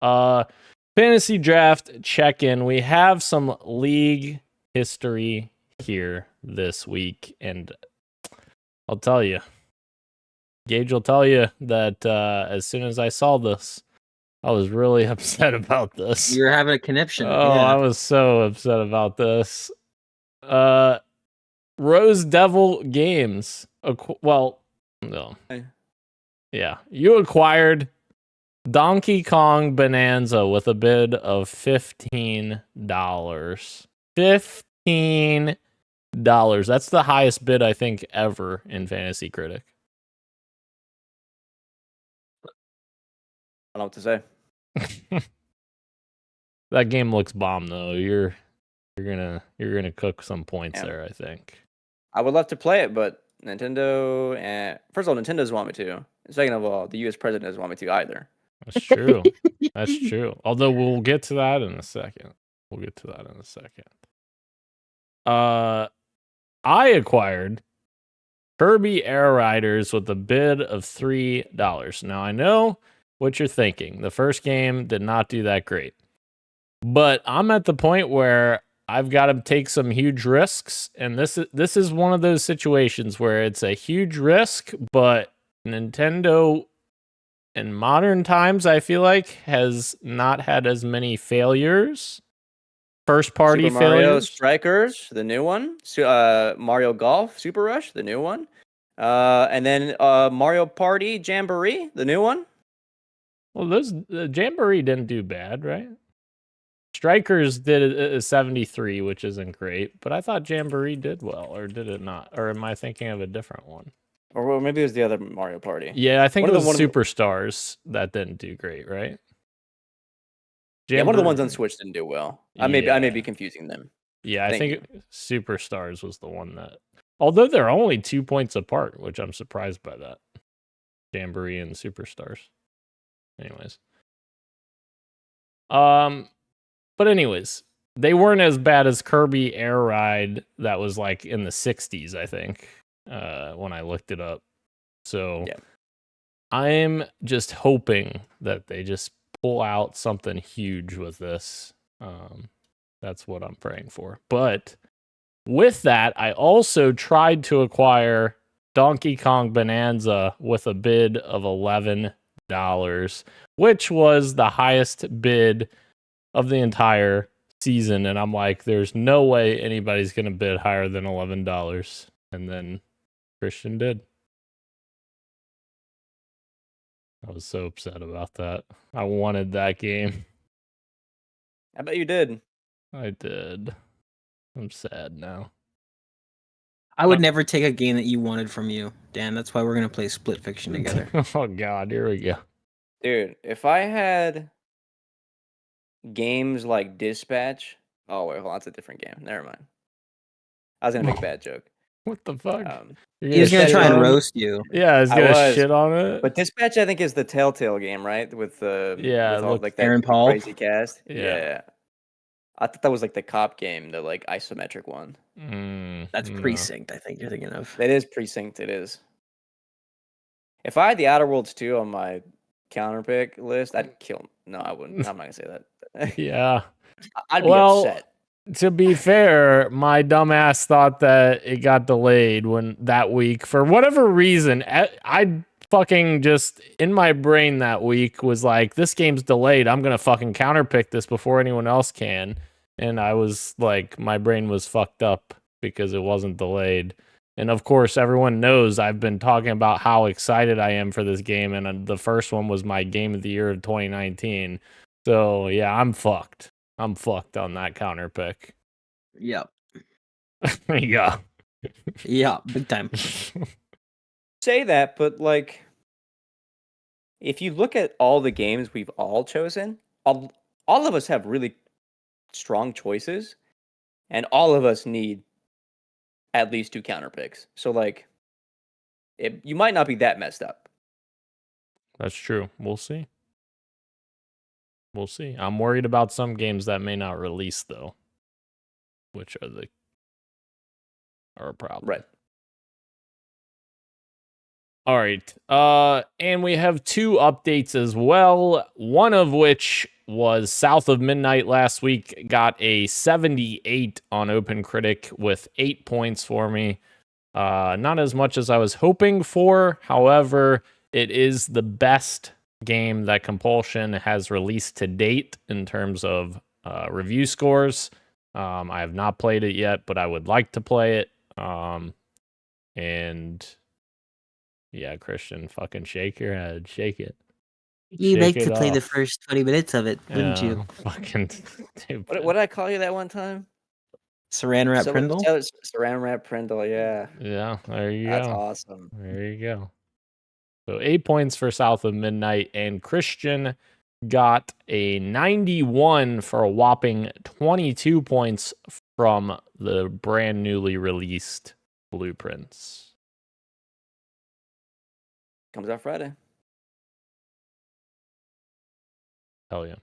Fantasy draft check-in. We have some league history here this week, and I'll tell you, Gage will tell you that as soon as I saw this, I was really upset about this. You're having a conniption. Oh, yeah. I was so upset about this. Rose Devil Games. No. Yeah. You acquired Donkey Kong Bonanza with a bid of $15. $15. That's the highest bid, I think, ever in Fantasy Critic. I don't know what to say. That game looks bomb though. You're gonna cook some points there, I think. I would love to play it, but Nintendo and first of all, Nintendo doesn't want me to. And second of all, the U.S. president doesn't want me to either. That's true. That's true. Although we'll get to that in a second. I acquired Kirby Air Riders with a bid of $3. Now I know what you're thinking. The first game did not do that great. But I'm at the point where I've got to take some huge risks, and this is one of those situations where it's a huge risk, but Nintendo in modern times, I feel like, has not had as many failures. First party Super Mario failures. Strikers, the new one. Mario Golf Super Rush, the new one. And then Mario Party Jamboree, the new one. Well, the Jamboree didn't do bad, right? Strikers did a 73, which isn't great, but I thought Jamboree did well, or did it not? Or am I thinking of a different one? Or maybe it was the other Mario Party. Yeah, I think it was one of the- Superstars that didn't do great, right? Yeah, one of the ones on Switch didn't do well. I may be confusing them. Yeah, I think Superstars was the one that, although they're only 2 points apart, which I'm surprised by that. Jamboree and Superstars. Anyways. But anyways, they weren't as bad as Kirby Air Ride that was like in the 60s, I think, when I looked it up. So yeah. I'm just hoping that they just pull out something huge with this. That's what I'm praying for. But with that, I also tried to acquire Donkey Kong Bonanza with a bid of $11, which was the highest bid of the entire season. And I'm like, there's no way anybody's going to bid higher than $11. And then Christian did. I was so upset about that. I wanted that game. I bet you did. I did. I'm sad now. I would never take a game that you wanted from you, Dan. That's why we're gonna play Split Fiction together. Oh God, here we go. Dude, if I had games like Dispatch, oh wait, hold on, that's a different game. Never mind. I was gonna make a bad joke. What the fuck? He was gonna try and roast you. Yeah, I was gonna shit on it. But Dispatch, I think, is the Telltale game, right? With with all, like that Aaron Paul crazy cast. Yeah. I thought that was like the cop game, the like isometric one. That's Precinct, I think you're thinking of. It is Precinct. It is. If I had the Outer Worlds 2 on my counter pick list, I'd kill him. No, I wouldn't. I'm not gonna say that. Yeah. I'd be upset. To be fair, my dumbass thought that it got delayed that week for whatever reason. I fucking just in my brain that week was like, this game's delayed. I'm gonna fucking counterpick this before anyone else can. And I was like, my brain was fucked up because it wasn't delayed. And of course, everyone knows I've been talking about how excited I am for this game, and the first one was my game of the year of 2019. So yeah, I'm fucked. I'm fucked on that counter pick. Yep. Yeah. Yeah, big time. Say that, but like, if you look at all the games we've all chosen, all of us have really strong choices, and all of us need at least 2 counter picks. So like, you might not be that messed up. That's true. We'll see. We'll see. I'm worried about some games that may not release though, which are a problem. Right. All right. And we have 2 updates as well. One of which was South of Midnight last week, got a 78 on OpenCritic with 8 points for me. Not as much as I was hoping for. However, it is the best game that Compulsion has released to date in terms of review scores. I have not played it yet, but I would like to play it. And yeah, Christian, fucking shake your head. Shake it. You'd like to play the first 20 minutes of it, wouldn't you? Fucking stupid. What did I call you that one time? Saran Wrap Prindle? Saran Wrap Prindle, yeah. Yeah, there you That's go. That's awesome. There you go. So 8 points for South of Midnight, and Christian got a 91 for a whopping 22 points from the brand newly released Blueprints. Comes out Friday. Hell yeah.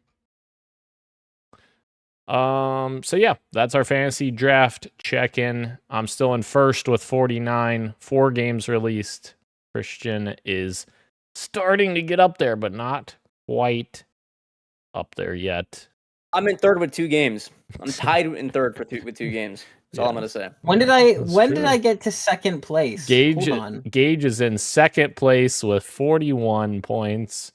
So yeah, that's our fantasy draft check-in. I'm still in first with 49, 4 games released. Christian is starting to get up there, but not quite up there yet. I'm in third with 2 games. I'm tied in third with 2 games. That's all I'm Yeah. gonna say. When did That's I true. get to second place? Gage Hold on. Gage is in second place with 41 points.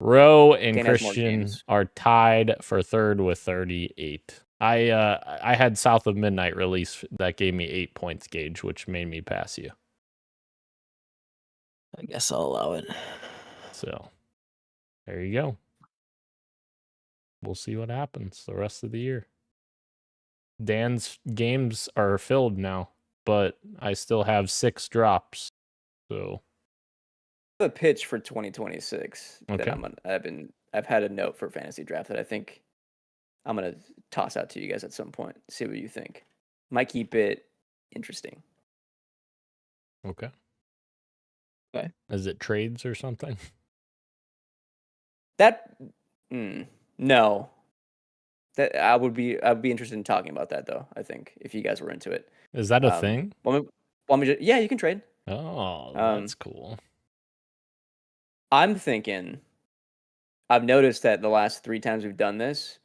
Roe and Kane has more Christian games. are tied for third with 38. I had South of Midnight release that gave me 8 points, Gage, which made me pass you. I guess I'll allow it. So there you go. We'll see what happens the rest of the year. Dan's games are filled now, but I still have 6 drops. So The pitch for 2026 Okay. that I've had a note for fantasy draft that I think I'm gonna toss out to you guys at some point. See what you think. Might keep it interesting. okay. Okay. Is it trades or something? That no. That I'd be interested in talking about that though. I think if you guys were into it. Is that a thing? Yeah, you can trade. Oh, that's cool. I'm thinking. I've noticed that the last 3 times we've done this,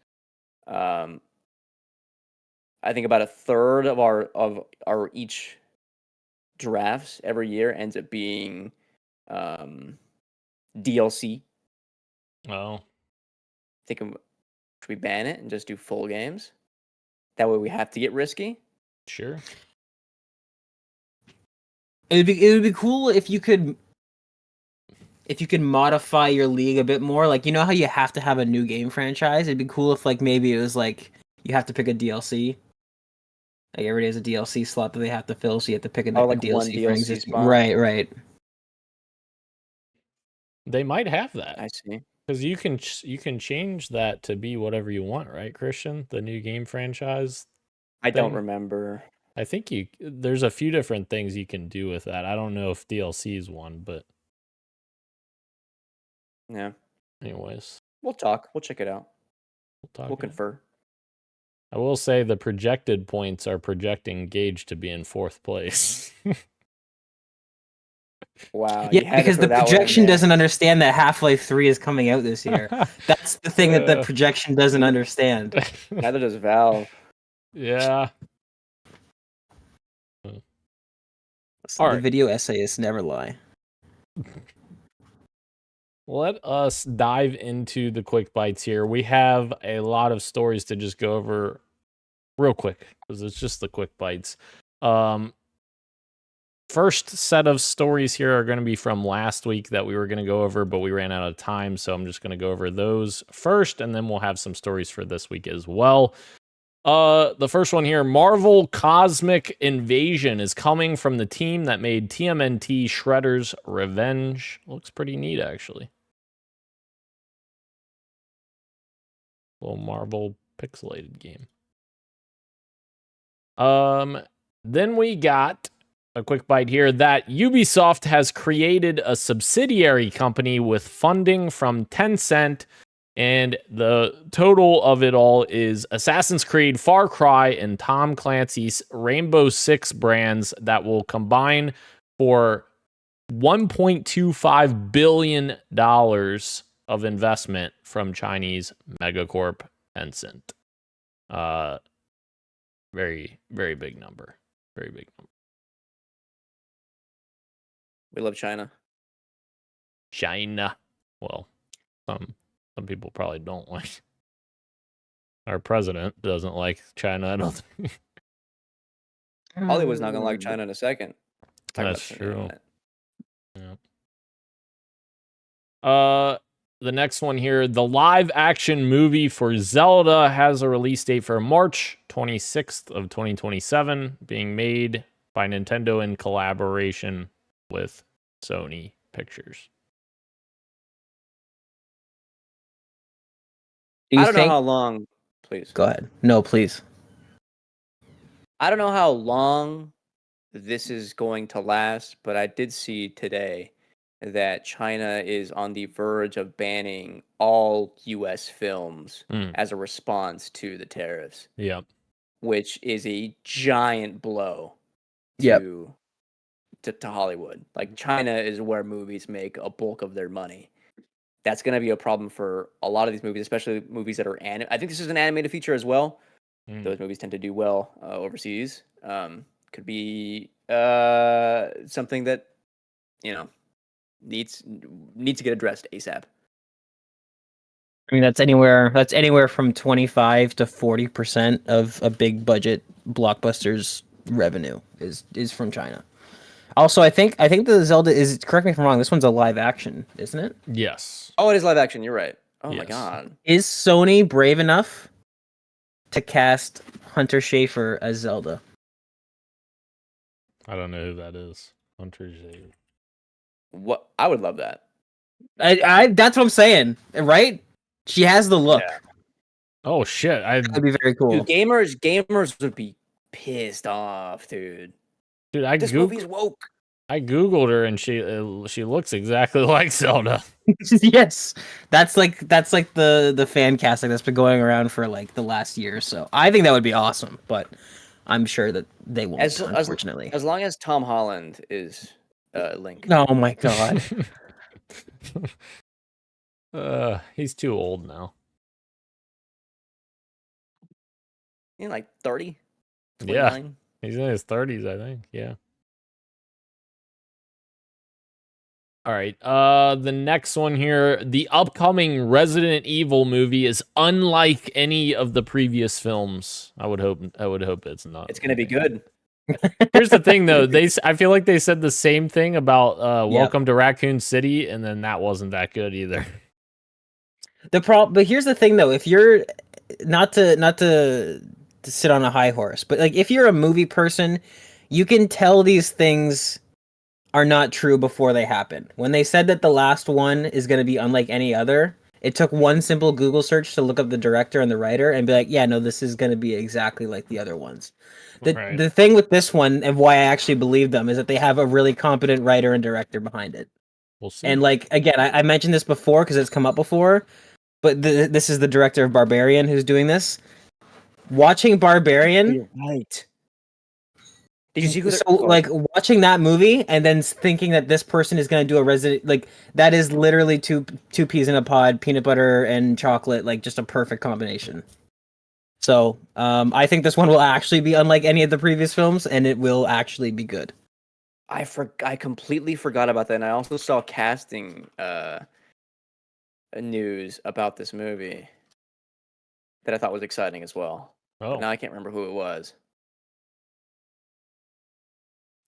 I think about a third of our each drafts every year ends up being DLC. Oh, Should we ban it and just do full games? That way we have to get risky. sure. It would be cool if you could modify your league a bit more. Like, you know how you have to have a new game franchise? It'd be cool if like maybe it was like you have to pick a DLC. Like everybody has a DLC slot that they have to fill, so you have to pick a Like DLC one for DLC existing. spot? Right. They might have that I see. because you can change that to be whatever you want, right, Christian? The new game franchise. I don't thing? remember. I think there's a few different things you can do with that. I don't know if DLC is one, but Yeah. anyways, We'll talk. We'll check it out. talk We'll it. confer. I will say the projected points are projecting Gage to be in 4th place. Wow. you Yeah, had to because throw the that one in projection there. doesn't understand that Half-Life 3 is coming out this year. That's the thing that the projection doesn't understand. Neither does Valve. Yeah. The Alright. video essayists never lie. Let us dive into the quick bites here. We have a lot of stories to just go over real quick because it's just the quick bites. First set of stories here are going to be from last week that we were going to go over, but we ran out of time, so I'm just going to go over those first, and then we'll have some stories for this week as well. The first one here, Marvel Cosmic Invasion is coming from the team that made TMNT Shredder's Revenge. Looks pretty neat, actually. Little Marvel pixelated game. Then we got a quick bite here that Ubisoft has created a subsidiary company with funding from Tencent, and the total of it all is Assassin's Creed, Far Cry, and Tom Clancy's Rainbow Six brands that will combine for $1.25 billion of investment from Chinese megacorp Tencent. Very, very big number. Very big number. We love China. China. Well, some people probably don't like. Our president doesn't like China. I don't think. Hollywood's not gonna like China in a second. Talk about That's China true. in a minute. Yeah. The next one here, the live action movie for Zelda has a release date for March 26th of 2027, being made by Nintendo in collaboration with Sony Pictures. Do you I don't know think... how long. Please. Go ahead. No, please. I don't know how long this is going to last, but I did see today that China is on the verge of banning all U.S. films as a response to the tariffs. Yep. Which is a giant blow Yep. to Hollywood. Like, China is where movies make a bulk of their money. that's going to be a problem for a lot of these movies, especially movies that are I think this is an animated feature as well. Those movies tend to do well overseas. Could be something that needs to get addressed ASAP. I mean, that's anywhere from 25 to 40% of a big budget blockbuster's revenue is from China. Also, I think the Zelda is, correct me if I'm wrong, this one's a live action, isn't it? Yes. Oh, it is live action. You're right. Oh my Yes. god. Is Sony brave enough to cast Hunter Schafer as Zelda? I don't know who that is. Hunter Schafer. What? I would love that. I that's what I'm saying, right? She has the look. Yeah. Oh shit! That'd be very cool. Dude, gamers would be pissed off, dude. This movie's woke. I googled her and she looks exactly like Zelda. Yes, that's like the fan casting that's been going around for like the last year or so. I think that would be awesome, but I'm sure that they won't. Unfortunately, as long as Tom Holland is Link. Oh my god. He's too old now. He's like 30. Yeah, 29. he's in his 30s, I think. Yeah. All right. The next one here, the upcoming Resident Evil movie is unlike any of the previous films. I would hope it's not. It's gonna be good. Here's the thing, though. I feel like they said the same thing about Welcome to Raccoon City, and then that wasn't that good either. But here's the thing, though. If you're not to sit on a high horse, but like if you're a movie person, you can tell these things are not true before they happen. When they said that the last one is going to be unlike any other, it took one simple Google search to look up the director and the writer and be like, yeah, no, this is going to be exactly like the other ones. The thing with this one and why I actually believe them is that they have a really competent writer and director behind it. We'll see. And like, again, I mentioned this before because it's come up before, but this is the director of Barbarian who's doing this. Watching Barbarian... You're right. Did you see so like watching that movie and then thinking that this person is going to do a Resident, like that is literally two peas in a pod, peanut butter and chocolate, like just a perfect combination. So I think this one will actually be unlike any of the previous films and it will actually be good. I completely forgot about that, and I also saw casting news about this movie that I thought was exciting as well. Oh. But now I can't remember who it was.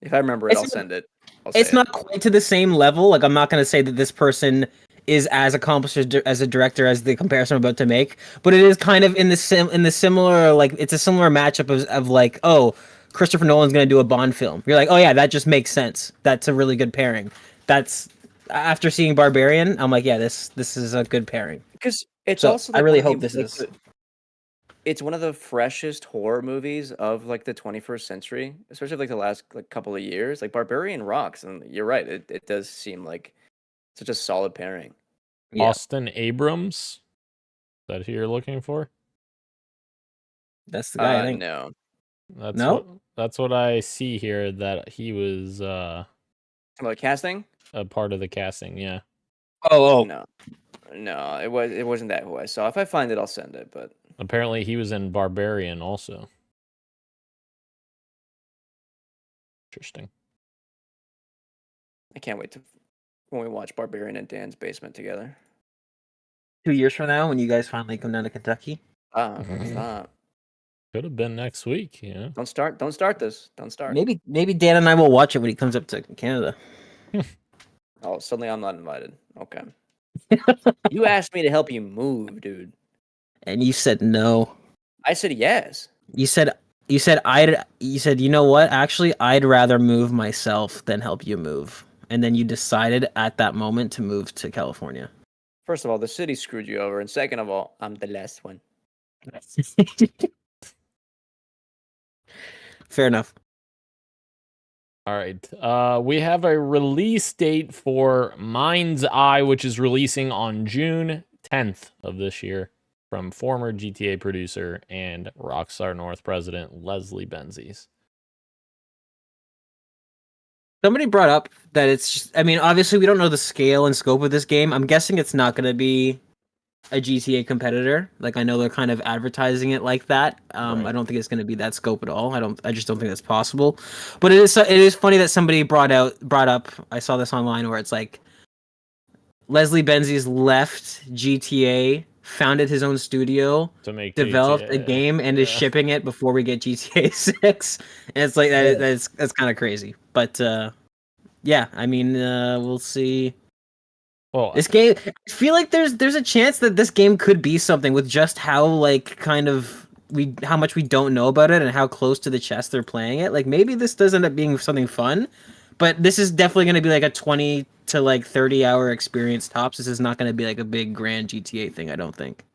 If I remember it, I'll send it. It's not quite to the same level. Like, I'm not going to say that this person is as accomplished as a director as the comparison I'm about to make, but it is kind of in the similar, like, it's a similar matchup of like, oh, Christopher Nolan's going to do a Bond film. You're like, oh yeah, that just makes sense. That's a really good pairing. That's, after seeing Barbarian, I'm like, yeah, this is a good pairing. Because it's also, I really hope this is. It's one of the freshest horror movies of like the 21st century, especially like the last like couple of years. Like Barbarian rocks, and you're right, it does seem like such a solid pairing. Yeah. Austin Abrams, is that who you're looking for? That's the guy. I think. No, that's what I see here. That he was some of the casting, a part of the casting. Yeah. Oh no, it wasn't that who I saw. If I find it, I'll send it. But apparently, he was in Barbarian also. Interesting. I can't wait when we watch Barbarian in Dan's basement together. 2 years from now, when you guys finally come down to Kentucky. Stop. Could have been next week. Yeah. Don't start this. Don't start. Maybe Dan and I will watch it when he comes up to Canada. Oh, suddenly I'm not invited. Okay. You asked me to help you move, dude. And you said no. I said yes. You said you know what? Actually, I'd rather move myself than help you move. And then you decided at that moment to move to California. First of all, the city screwed you over, and second of all, I'm the last one. Fair enough. All right. We have a release date for Mind's Eye, which is releasing on June 10th of this year, from former GTA producer and Rockstar North president Leslie Benzies. Somebody brought up that it's just, I mean, obviously we don't know the scale and scope of this game. I'm guessing it's not going to be a GTA competitor. Like, I know they're kind of advertising it like that. Right. I don't think it's going to be that scope at all. I just don't think that's possible. But it is funny that somebody brought up, I saw this online, where it's like Leslie Benzies left GTA, founded his own studio, To make developed a GTA. game, and is Yeah. shipping it before we get GTA 6. And it's like that's kind of crazy. But yeah, I mean, we'll see. Well, This game, I feel like there's a chance that this game could be something, with just how, like, kind of how much we don't know about it and how close to the chest they're playing it. Like, maybe this does end up being something fun, but this is definitely going to be like a 20 to like 30 hour experience tops. This is not going to be like a big grand GTA thing, I don't think.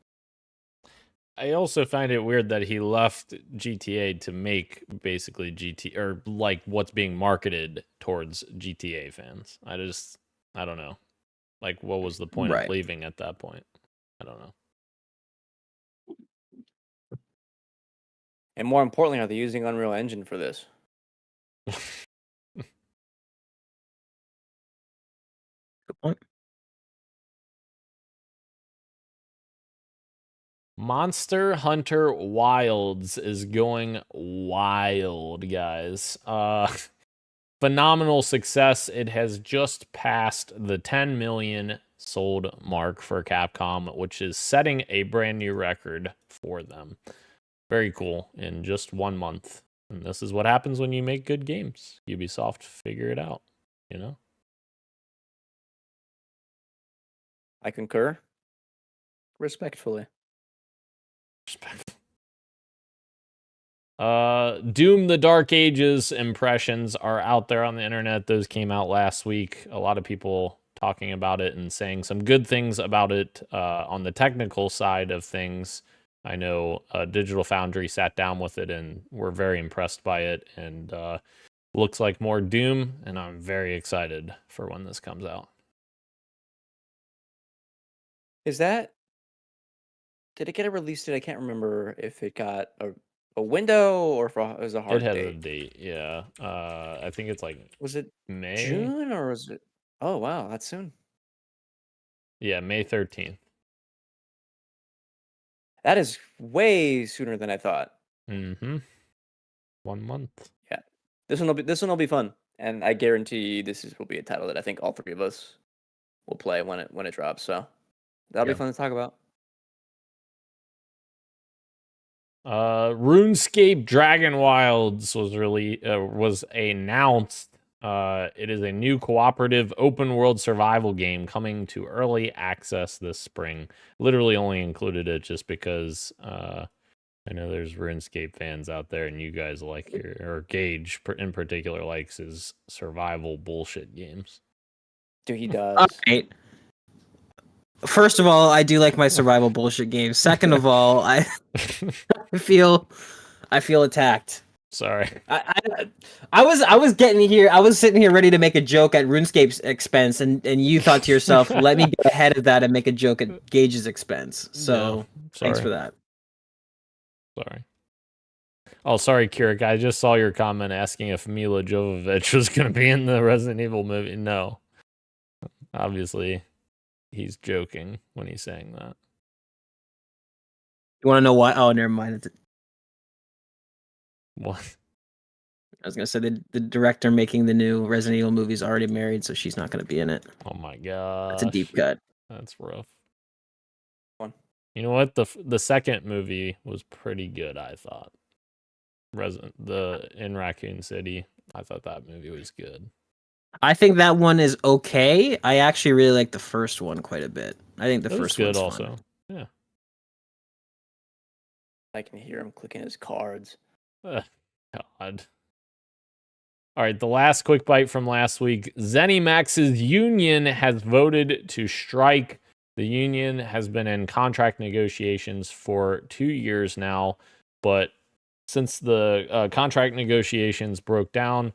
I also find it weird that he left GTA to make basically GT, or like what's being marketed towards GTA fans. I don't know. Like, what was the point Right. of leaving at that point? I don't know. And more importantly, are they using Unreal Engine for this? Good point. Monster Hunter Wilds is going wild, guys. Phenomenal success. It has just passed the 10 million sold mark for Capcom, which is setting a brand new record for them. Very cool. In just 1 month. And this is what happens when you make good games. Ubisoft figure it out, you know? I concur. Respectfully. Doom the Dark Ages impressions are out there on the internet. Those came out last week. A lot of people talking about it and saying some good things about it on the technical side of things. I know Digital Foundry sat down with it and were very impressed by it, and looks like more Doom, and I'm very excited for when this comes out. Did it get a release date? I can't remember if it got a window or if it was a hard It has date. a date, yeah. I think it's like Was it May. June or was it? Oh wow, that's soon. Yeah, May 13th. That is way sooner than I thought. Mm-hmm. 1 month. Yeah, this one will be fun, and I guarantee will be a title that I think all three of us will play when it drops. So that'll Yeah. be fun to talk about. RuneScape Dragon Wilds was announced. It is a new cooperative open world survival game coming to early access this spring. Literally only included it just because I know there's RuneScape fans out there, and you guys like or Gage in particular likes his survival bullshit games. Dude, he does. All right. First of all, I do like my survival bullshit games. Second of all, I feel attacked. Sorry. I was getting here. I was sitting here ready to make a joke at RuneScape's expense, and you thought to yourself, "Let me get ahead of that and make a joke at Gage's expense." So No, thanks sorry. for that. Sorry. Oh, sorry, Kirik. I just saw your comment asking if Mila Jovovich was going to be in the Resident Evil movie. No. Obviously, he's joking when he's saying that. You want to know why? Oh, never mind. What? I was gonna say the director making the new Resident Evil movie is already married, so she's not gonna be in it. Oh my god. That's a deep cut. That's rough. Fun. You know what? The second movie was pretty good, I thought. In Raccoon City. I thought that movie was good. I think that one is okay. I actually really like the first one quite a bit. I think the It was first good one's also. fun. Yeah. I can hear him clicking his cards. God. All right, the last quick bite from last week. ZeniMax's union has voted to strike. The union has been in contract negotiations for 2 years now, but since the contract negotiations broke down,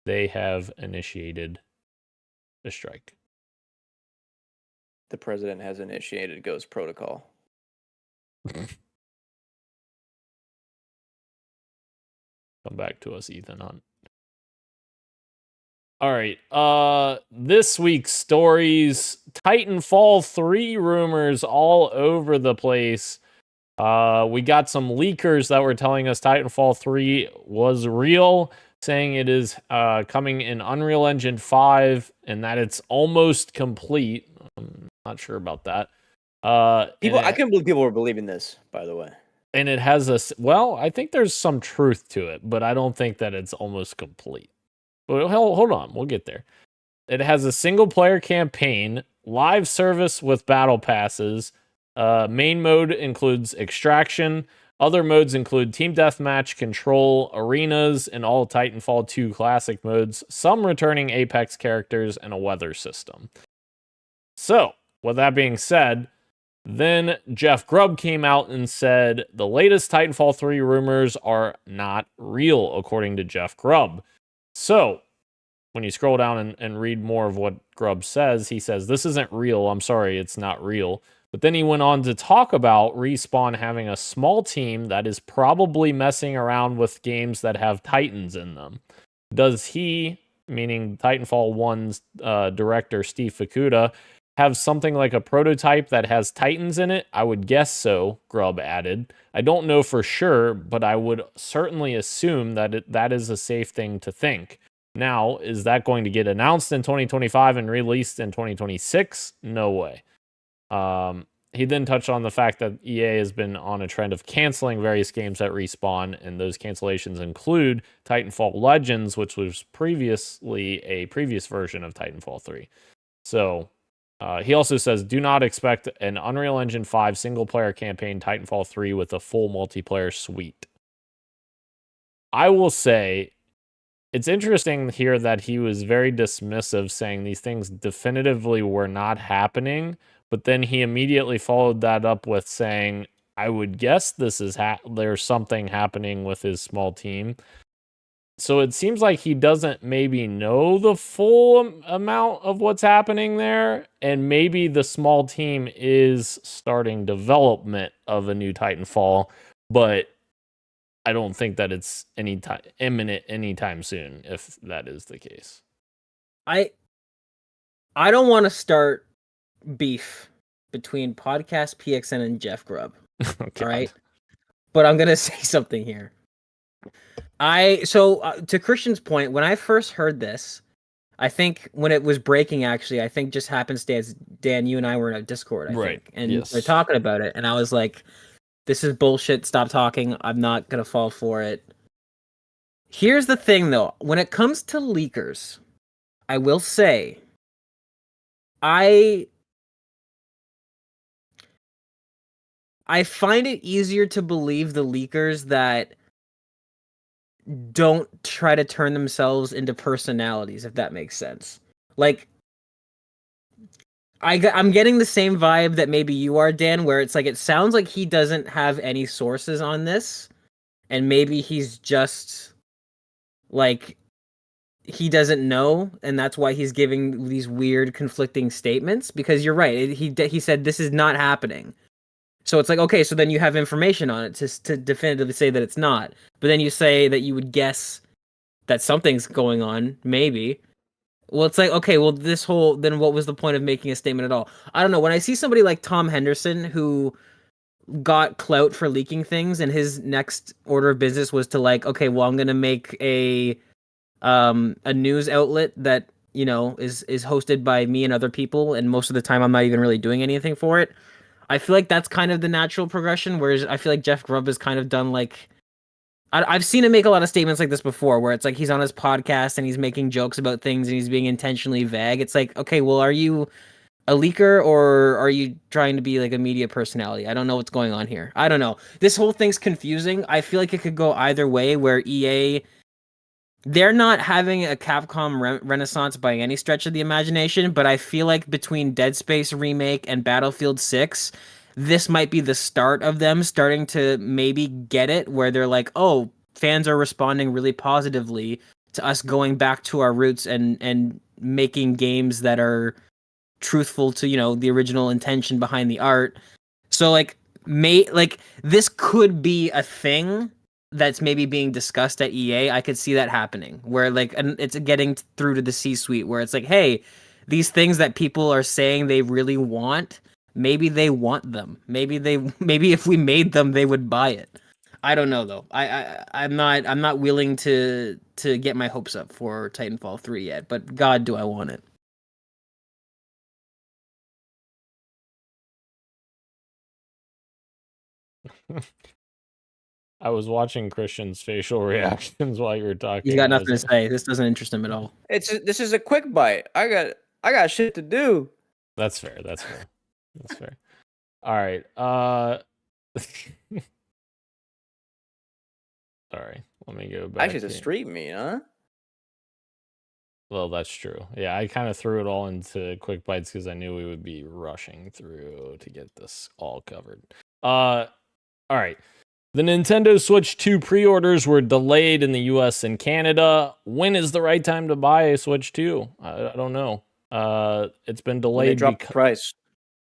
they have initiated a strike. The president has initiated Ghost Protocol. Come back to us, Ethan Hunt. All right. This week's stories: Titanfall 3 rumors all over the place. We got some leakers that were telling us Titanfall 3 was real, saying it is coming in Unreal Engine 5 and that it's almost complete. I'm not sure about that. I couldn't believe people were believing this, by the way. And it has I think there's some truth to it, but I don't think that it's almost complete. But hold on, we'll get there. It has a single player campaign, live service with battle passes. Main mode includes extraction. Other modes include team deathmatch, control, arenas, and all Titanfall 2 classic modes, some returning Apex characters, and a weather system. So, with that being said, then Jeff Grubb came out and said the latest Titanfall 3 rumors are not real, according to Jeff Grubb. So, when you scroll down and read more of what Grubb says, he says, this isn't real. I'm sorry, it's not real. But then he went on to talk about Respawn having a small team that is probably messing around with games that have Titans in them. Does he, meaning Titanfall 1's director Steve Fukuda, have something like a prototype that has Titans in it? I would guess so, Grubb added. I don't know for sure, but I would certainly assume that that is a safe thing to think. Now, is that going to get announced in 2025 and released in 2026? No way. He then touched on the fact that EA has been on a trend of canceling various games at Respawn, and those cancellations include Titanfall Legends, which was previously a previous version of Titanfall 3. So, he also says, do not expect an Unreal Engine 5 single-player campaign Titanfall 3 with a full multiplayer suite. I will say, it's interesting here that he was very dismissive, saying these things definitively were not happening, but then he immediately followed that up with saying, I would guess this is there's something happening with his small team. So it seems like he doesn't maybe know the full amount of what's happening there, and maybe the small team is starting development of a new Titanfall, but I don't think that it's imminent anytime soon, if that is the case. I don't want to start beef between Podcast PXN and Jeff Grubb. Oh, all right? But I'm going to say something here. To Christian's point, when I first heard this, I think when it was breaking, actually, I think just happenstance, Dan, you and I were in a Discord, I think, and yes. we're talking about it, and I was like, this is bullshit, stop talking, I'm not going to fall for it. Here's the thing, though. When it comes to leakers, I will say, I find it easier to believe the leakers that don't try to turn themselves into personalities, if that makes sense. Like, I'm getting the same vibe that maybe you are, Dan, where it's like, it sounds like he doesn't have any sources on this, and maybe he's just, like, he doesn't know, and that's why he's giving these weird conflicting statements, because you're right, he said this is not happening. So it's like, okay, so then you have information on it to definitively say that it's not. But then you say that you would guess that something's going on, maybe. Well, it's like, okay, well, then what was the point of making a statement at all? I don't know. When I see somebody like Tom Henderson, who got clout for leaking things, and his next order of business was to, like, okay, well, I'm going to make a news outlet that, you know, is hosted by me and other people, and most of the time I'm not even really doing anything for it. I feel like that's kind of the natural progression, whereas I feel like Jeff Grubb has kind of done, like, I've seen him make a lot of statements like this before, where it's like he's on his podcast and he's making jokes about things and he's being intentionally vague. It's like, okay, well, are you a leaker or are you trying to be like a media personality? I don't know what's going on here. I don't know. This whole thing's confusing. I feel like it could go either way, where EA, they're not having a Capcom renaissance by any stretch of the imagination, but I feel like between Dead Space Remake and Battlefield 6, this might be the start of them starting to maybe get it, where they're like, oh, fans are responding really positively to us going back to our roots and making games that are truthful to, you know, the original intention behind the art. So, like, this could be a thing that's maybe being discussed at EA, I could see that happening, where like, and it's getting through to the C-suite, where it's like, hey, these things that people are saying they really want, maybe they want them. Maybe if we made them, they would buy it. I don't know though. I'm not willing to get my hopes up for Titanfall 3 yet, but God, do I want it. I was watching Christian's facial reactions while you were talking. He's got nothing to say. This doesn't interest him at all. This is a quick bite. I got shit to do. That's fair. That's fair. All right. Sorry. Let me go back. Actually, it's a street meet, huh? Well, that's true. Yeah, I kind of threw it all into quick bites because I knew we would be rushing through to get this all covered. All right. The Nintendo Switch 2 pre-orders were delayed in the US and Canada. When is the right time to buy a Switch 2? I don't know. It's been delayed. They dropped the price.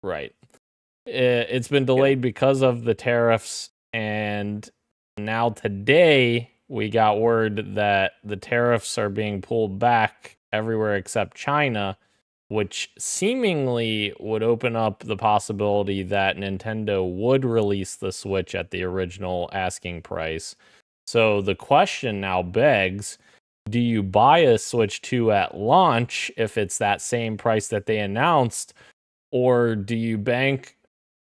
Right. It's been delayed because of the tariffs, and now today we got word that the tariffs are being pulled back everywhere except China, which seemingly would open up the possibility that Nintendo would release the Switch at the original asking price. So the question now begs, do you buy a Switch 2 at launch if it's that same price that they announced, or do you bank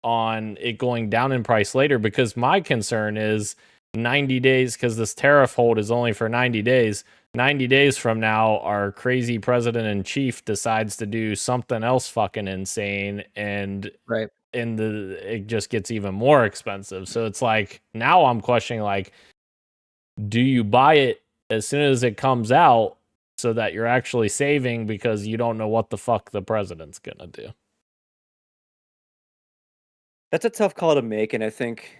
on it going down in price later? Because my concern is 90 days, because this tariff hold is only for 90 days. 90 days from now, our crazy president-in-chief decides to do something else fucking insane, and right. It just gets even more expensive. So it's like, now I'm questioning, like, do you buy it as soon as it comes out so that you're actually saving because you don't know what the fuck the president's gonna do? That's a tough call to make, and I think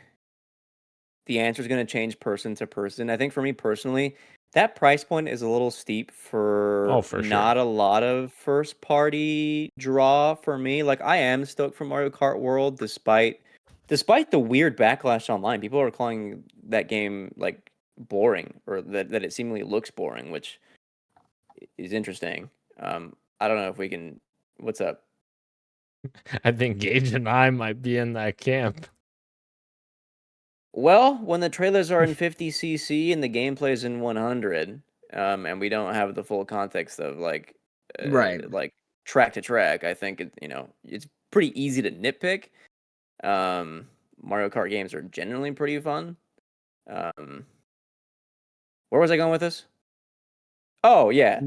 the answer is going to change person to person. I think for me personally, that price point is a little steep for not a lot of first party draw for me. Like, I am stoked for Mario Kart World despite the weird backlash online. People are calling that game like boring, or that it seemingly looks boring, which is interesting. I don't know if we can. What's up? I think Gage and I might be in that camp. Well, when the trailers are in 50cc and the gameplay is in 100, and we don't have the full context of like track to track, I think it's pretty easy to nitpick. Mario Kart games are generally pretty fun. Where was I going with this? Oh yeah.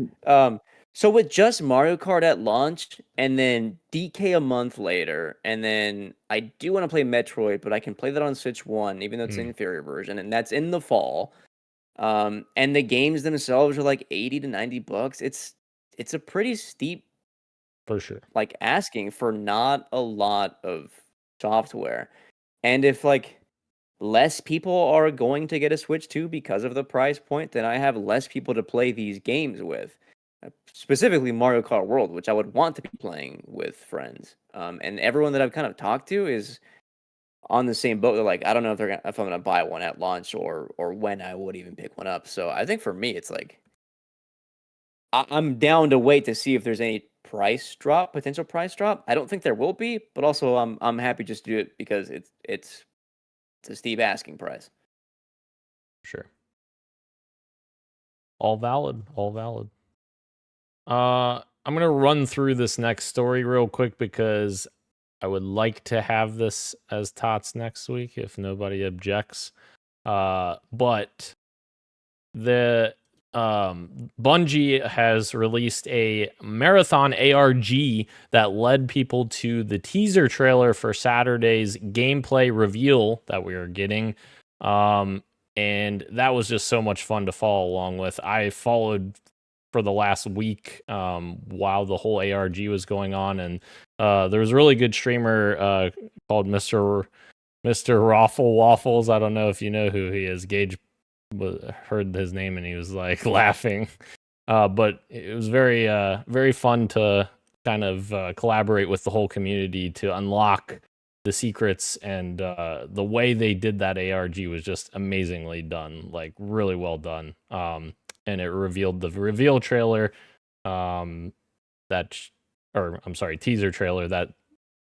So with just Mario Kart at launch, and then DK a month later, and then I do want to play Metroid, but I can play that on Switch 1, even though it's an inferior version, and that's in the fall. And the games themselves are like $80 to $90. It's a pretty steep, for sure, like asking for not a lot of software. And if like less people are going to get a Switch 2 because of the price point, then I have less people to play these games with. Specifically Mario Kart World, which I would want to be playing with friends. And everyone that I've kind of talked to is on the same boat. They're like, I don't know if I'm gonna buy one at launch or when I would even pick one up. So I think for me, it's like I'm down to wait to see if there's any potential price drop. I don't think there will be, but also I'm happy just to do it because it's a steep asking price. Sure. All valid. I'm going to run through this next story real quick because I would like to have this as Tots next week if nobody objects. But the Bungie has released a marathon ARG that led people to the teaser trailer for Saturday's gameplay reveal that we are getting. And that was just so much fun to follow along with. I followed for the last week while the whole ARG was going on, and there was a really good streamer called Mr. Raffle Waffles. I don't know if you know who he is. Gage heard his name and he was like laughing, but it was very fun to kind of collaborate with the whole community to unlock the secrets and the way they did that ARG was just amazingly done, like really well done. And it revealed the reveal trailer, teaser trailer that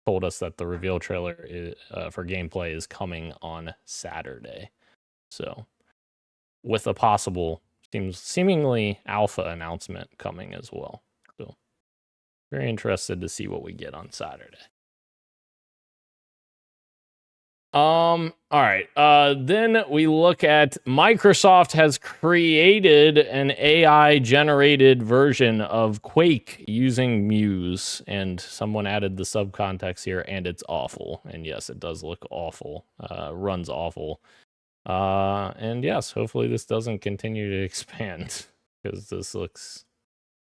told us that the reveal trailer for gameplay is coming on Saturday. So, with a possible seemingly alpha announcement coming as well. So, very interested to see what we get on Saturday. All right. Then we look at Microsoft has created an AI generated version of Quake using Muse, and someone added the subcontext here, and it's awful. And yes, it does look awful. Runs awful. And yes, hopefully this doesn't continue to expand because this looks,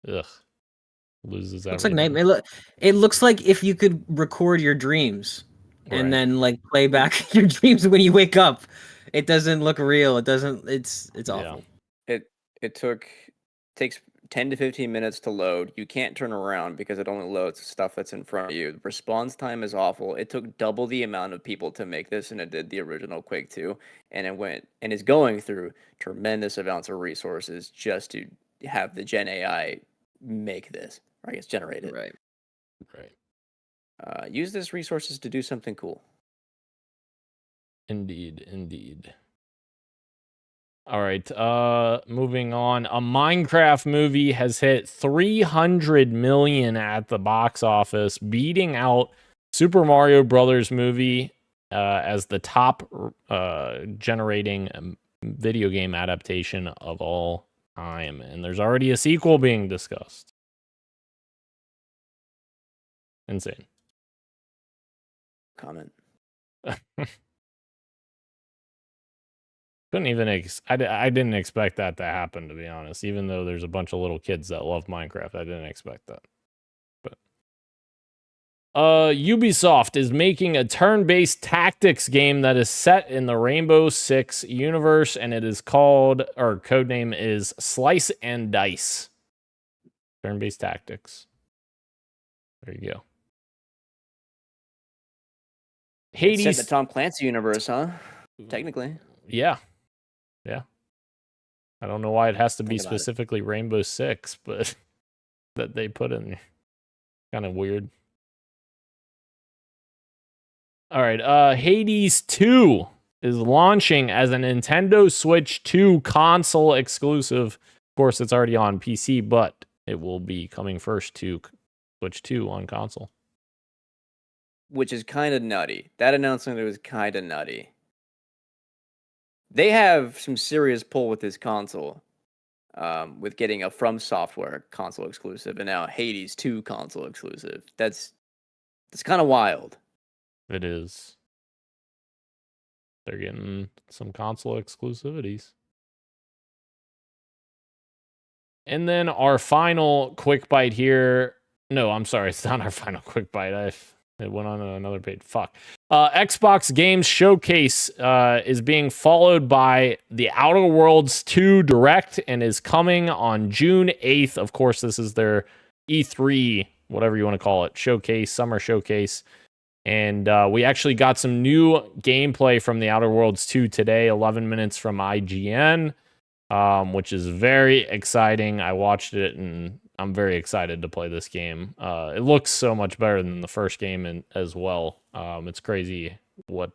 loses everything. Looks like nightmare. It looks like if you could record your dreams. And then like play back your dreams when you wake up. It doesn't look real. It doesn't. It's awful. It takes 10 to 15 minutes to load. You can't turn around because it only loads stuff that's in front of you. The response time is awful. It took double the amount of people to make this than it did the original Quake 2, and is going through tremendous amounts of resources just to have the Gen AI make this. Or I guess generate it. Right. Use these resources to do something cool. Indeed. All right, moving on. A Minecraft movie has hit $300 million at the box office, beating out Super Mario Brothers movie as the top generating video game adaptation of all time. And there's already a sequel being discussed. Insane. Comment. Couldn't even I didn't expect that to happen, to be honest. Even though there's a bunch of little kids that love Minecraft, I didn't expect that. But Ubisoft is making a turn-based tactics game that is set in the Rainbow Six universe, and it is called, or codename is Slice and Dice. Turn-based tactics. There you go. Hades. It's set in the Tom Clancy universe, huh? Technically. Yeah. I don't know why it has to be specifically Rainbow Six, but that they put in there. Kind of weird. All right. Hades 2 is launching as a Nintendo Switch 2 console exclusive. Of course, it's already on PC, but it will be coming first to Switch 2 on console. Which is kind of nutty. That announcement was kind of nutty. They have some serious pull with this console, with getting a From Software console exclusive, and now Hades 2 console exclusive. That's kind of wild. It is. They're getting some console exclusivities. And then our final quick bite here. No, I'm sorry. It's not our final quick bite. It went on another page. Fuck. Xbox Games Showcase is being followed by the Outer Worlds 2 Direct and is coming on June 8th. Of course, this is their E3, whatever you want to call it, showcase, summer showcase. And we actually got some new gameplay from the Outer Worlds 2 today, 11 minutes from IGN, which is very exciting. I watched it and I'm very excited to play this game. It looks so much better than the first game as well. It's crazy what...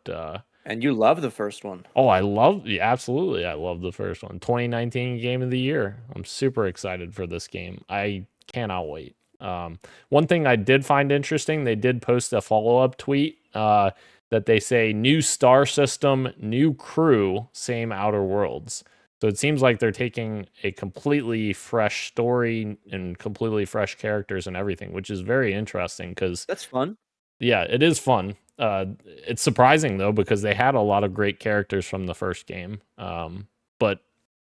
And you love the first one. Oh, absolutely. I love the first one. 2019 Game of the Year. I'm super excited for this game. I cannot wait. One thing I did find interesting, they did post a follow-up tweet that they say, new star system, new crew, same Outer Worlds. So it seems like they're taking a completely fresh story and completely fresh characters and everything, which is very interesting because... That's fun. Yeah, it is fun. It's surprising, though, because they had a lot of great characters from the first game. But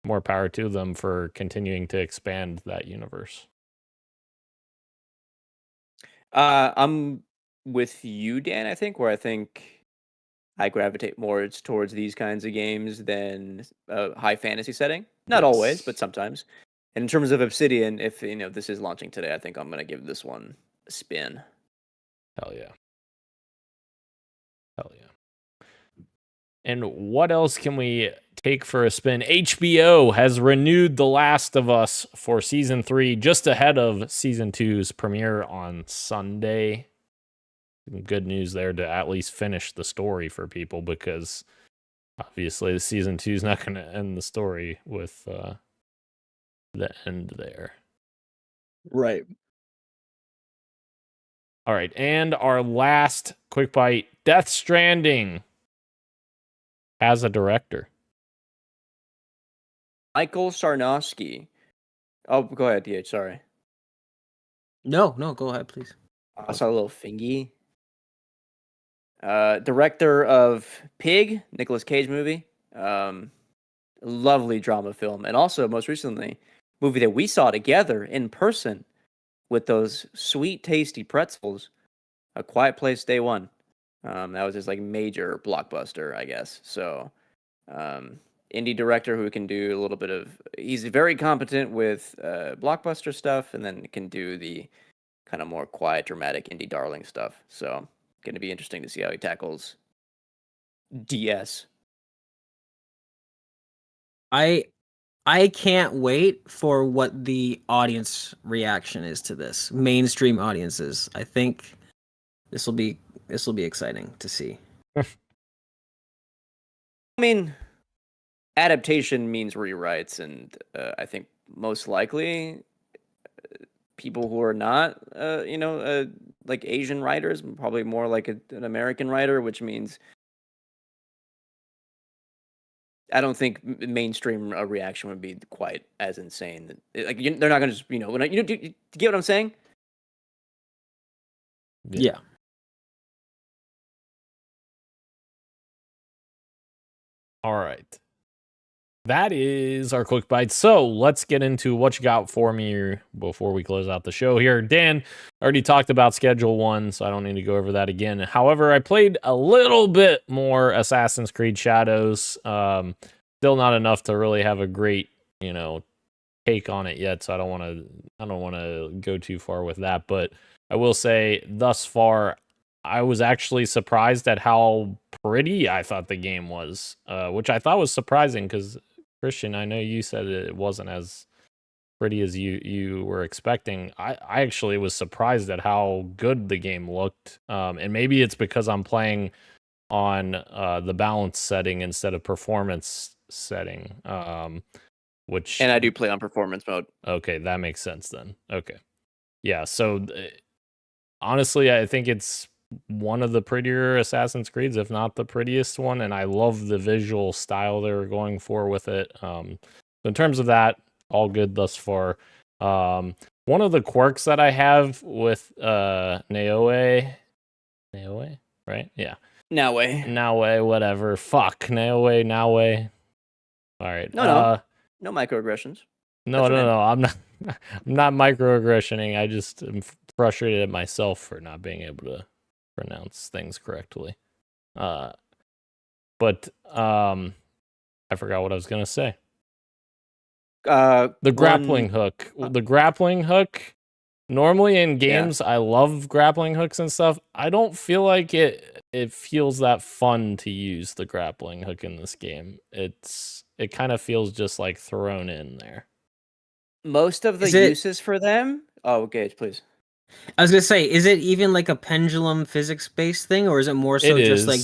more power to them for continuing to expand that universe. I'm with you, Dan, I think, where I think I gravitate more towards these kinds of games than a high fantasy setting. Not always, but sometimes. And in terms of Obsidian, if this is launching today, I think I'm going to give this one a spin. Hell yeah. Hell yeah. And what else can we take for a spin? HBO has renewed The Last of Us for season 3, just ahead of season 2's premiere on Sunday. Good news there to at least finish the story for people, because obviously the season 2 is not going to end the story with the end there. Right. All right, and our last quick bite, Death Stranding has a director. Michael Sarnowski. Oh, go ahead, DH. Sorry. No, go ahead, please. I saw a little fingy. Director of Pig, Nicolas Cage movie. Lovely drama film. And also, most recently, movie that we saw together in person with those sweet, tasty pretzels, A Quiet Place Day One. That was his like major blockbuster, I guess. So, indie director who can do a little bit of. He's very competent with blockbuster stuff, and then can do the kind of more quiet, dramatic indie darling stuff. So, going to be interesting to see how he tackles DS. I can't wait for what the audience reaction is to this. Mainstream audiences. I think this will be exciting to see. I mean, adaptation means rewrites, and I think most likely people who are not, like Asian writers, probably more like an American writer, which means I don't think mainstream reaction would be quite as insane. Like they're not going to just, do you get what I'm saying? Yeah. All right. That is our quick bite. So let's get into what you got for me before we close out the show here. Dan already talked about Schedule 1, so I don't need to go over that again. However, I played a little bit more Assassin's Creed Shadows. Still not enough to really have a great, take on it yet, so I don't want to go too far with that. But I will say, thus far, I was actually surprised at how pretty I thought the game was, which I thought was surprising because, Christian, I know you said it wasn't as pretty as you were expecting. I actually was surprised at how good the game looked, and maybe it's because I'm playing on the balance setting instead of performance setting, which... And I do play on performance mode. Okay, that makes sense then. Okay. Yeah, so honestly, I think it's one of the prettier Assassin's Creeds, if not the prettiest one, and I love the visual style they were going for with it. So in terms of that, all good thus far. One of the quirks that I have with Naoe, right? Yeah. Naoe, whatever. Fuck. Naoe. All right. No microaggressions. No. I'm not microaggressioning. I just am frustrated at myself for not being able to pronounce things correctly. But I forgot what I was gonna say. The grappling hook. The grappling hook. Normally in games, I love grappling hooks and stuff. I don't feel like it feels that fun to use the grappling hook in this game. It kind of feels just like thrown in there. Most of the uses for them. Oh, okay, please. I was gonna say, is it even like a pendulum physics-based thing, or is it more so just like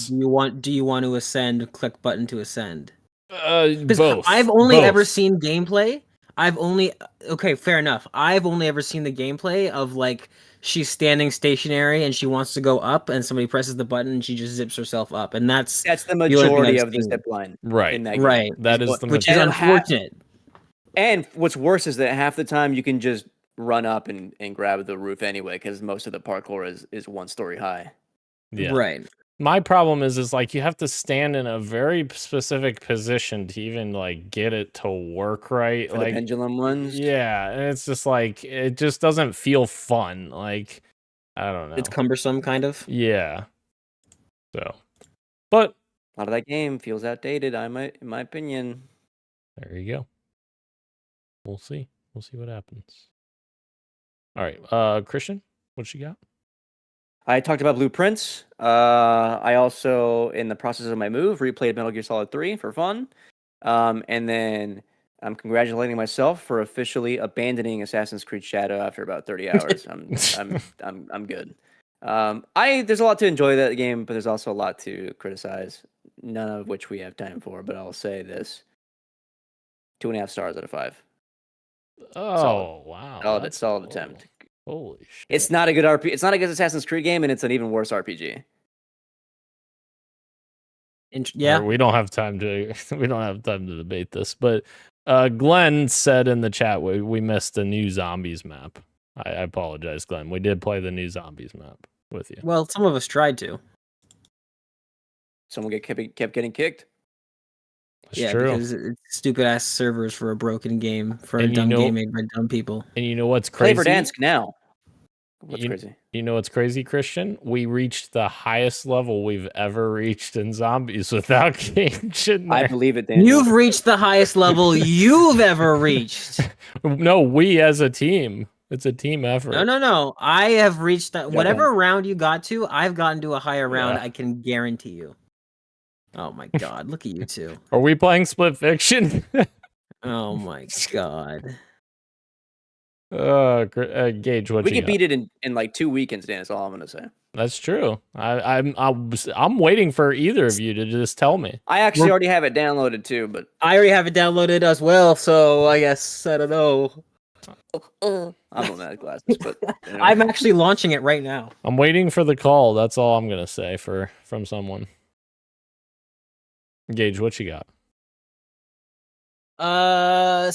do you want to ascend? Click button to ascend. Both. I've only ever seen gameplay. Fair enough. I've only ever seen the gameplay of like she's standing stationary and she wants to go up, and somebody presses the button and she just zips herself up, and that's the majority of the zip line. Right. In that game. Right. That is the which is unfortunate. And what's worse is that half the time you can just run up and grab the roof anyway, because most of the parkour is 1 story high. Yeah. Right. My problem is like you have to stand in a very specific position to even like get it to work right. For like the pendulum ones. Yeah, and it's just like it just doesn't feel fun. Like I don't know. It's cumbersome, kind of. Yeah. So, but a lot of that game feels outdated. In my opinion. There you go. We'll see. We'll see what happens. All right, Christian, what you got? I talked about Blueprints. I also, in the process of my move, replayed Metal Gear Solid 3 for fun. And then I'm congratulating myself for officially abandoning Assassin's Creed Shadow after about 30 hours. I'm good. There's a lot to enjoy that game, but there's also a lot to criticize. None of which we have time for. But I'll say this: 2.5 stars out of 5. Oh, Solid. wow. Solid attempt. Holy shit. It's not a good RPG. It's not a good Assassin's Creed game, and it's an even worse RPG. Yeah. We don't have time to debate this, but Glenn said in the chat we missed the new zombies map. I apologize, Glenn. We did play the new zombies map with you. Well, some of us tried to. Someone kept getting kicked. That's true. Because it's stupid ass servers for a broken game for a And dumb game made by dumb people. And you know what's crazy? Play Verdansk now. What's crazy? You know what's crazy, Christian? We reached the highest level we've ever reached in zombies without Cage in there. I believe it, Daniel. You've reached the highest level you've ever reached. No, we as a team. It's a team effort. No. I have reached that. Whatever round you got to, I've gotten to a higher round. Yeah. I can guarantee you. Oh my god! Look at you two. Are we playing Split Fiction? Oh my god. Gage, what we you could got? beat it in like 2 weekends, Dan. That's all I'm gonna say. That's true. I'm waiting for either of you to just tell me. I actually already have it downloaded too, but I already have it downloaded as well, so I guess I don't know. I'm on that glasses, but anyway. I'm actually launching it right now. I'm waiting for the call. That's all I'm gonna say from someone. Gage, what you got? A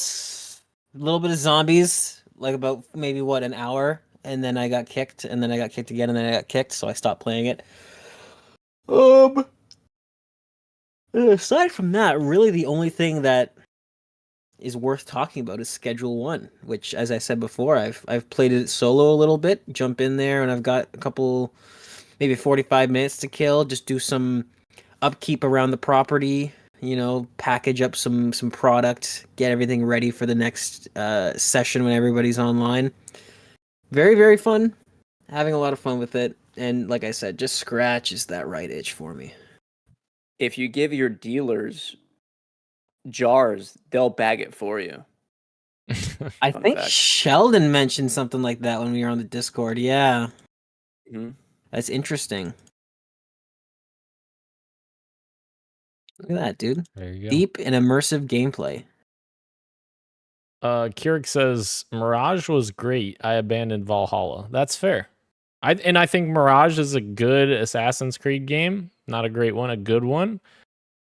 little bit of zombies, like about maybe an hour, and then I got kicked, and then I got kicked again, and then I got kicked, so I stopped playing it. Aside from that, really the only thing that is worth talking about is Schedule 1, which, as I said before, I've played it solo a little bit, jump in there, and I've got a couple, maybe 45 minutes to kill, just do some upkeep around the property, package up some product, get everything ready for the next session when everybody's online. Very, very fun. Having a lot of fun with it. And like I said, just scratches that right itch for me. If you give your dealers jars, they'll bag it for you. I Fun think fact. Sheldon mentioned something like that when we were on the Discord. Yeah. Mm-hmm. That's interesting. Look at that, dude. There you go. Deep and immersive gameplay. Keurig says Mirage was great. I abandoned Valhalla. That's fair. I think Mirage is a good Assassin's Creed game. Not a great one, a good one,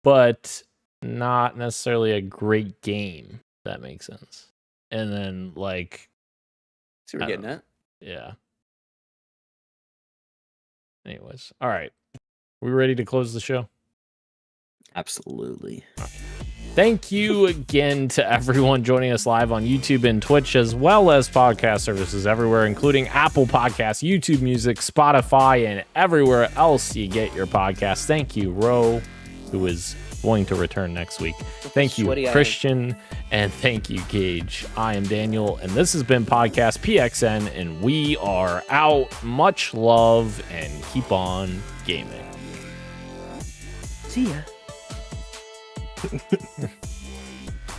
but not necessarily a great game. If that makes sense. And then See what we're getting at? Yeah. Anyways, all right. We ready to close the show? Absolutely. Thank you again to everyone joining us live on YouTube and Twitch, as well as podcast services everywhere, including Apple Podcasts, YouTube Music, Spotify, and everywhere else you get your podcasts. Thank you, Ro, who is going to return next week. Thank you, Sweaty eyes. Christian, and thank you, Gage. I am Daniel, and this has been Podcast PXN, and we are out. Much love, and keep on gaming. See ya.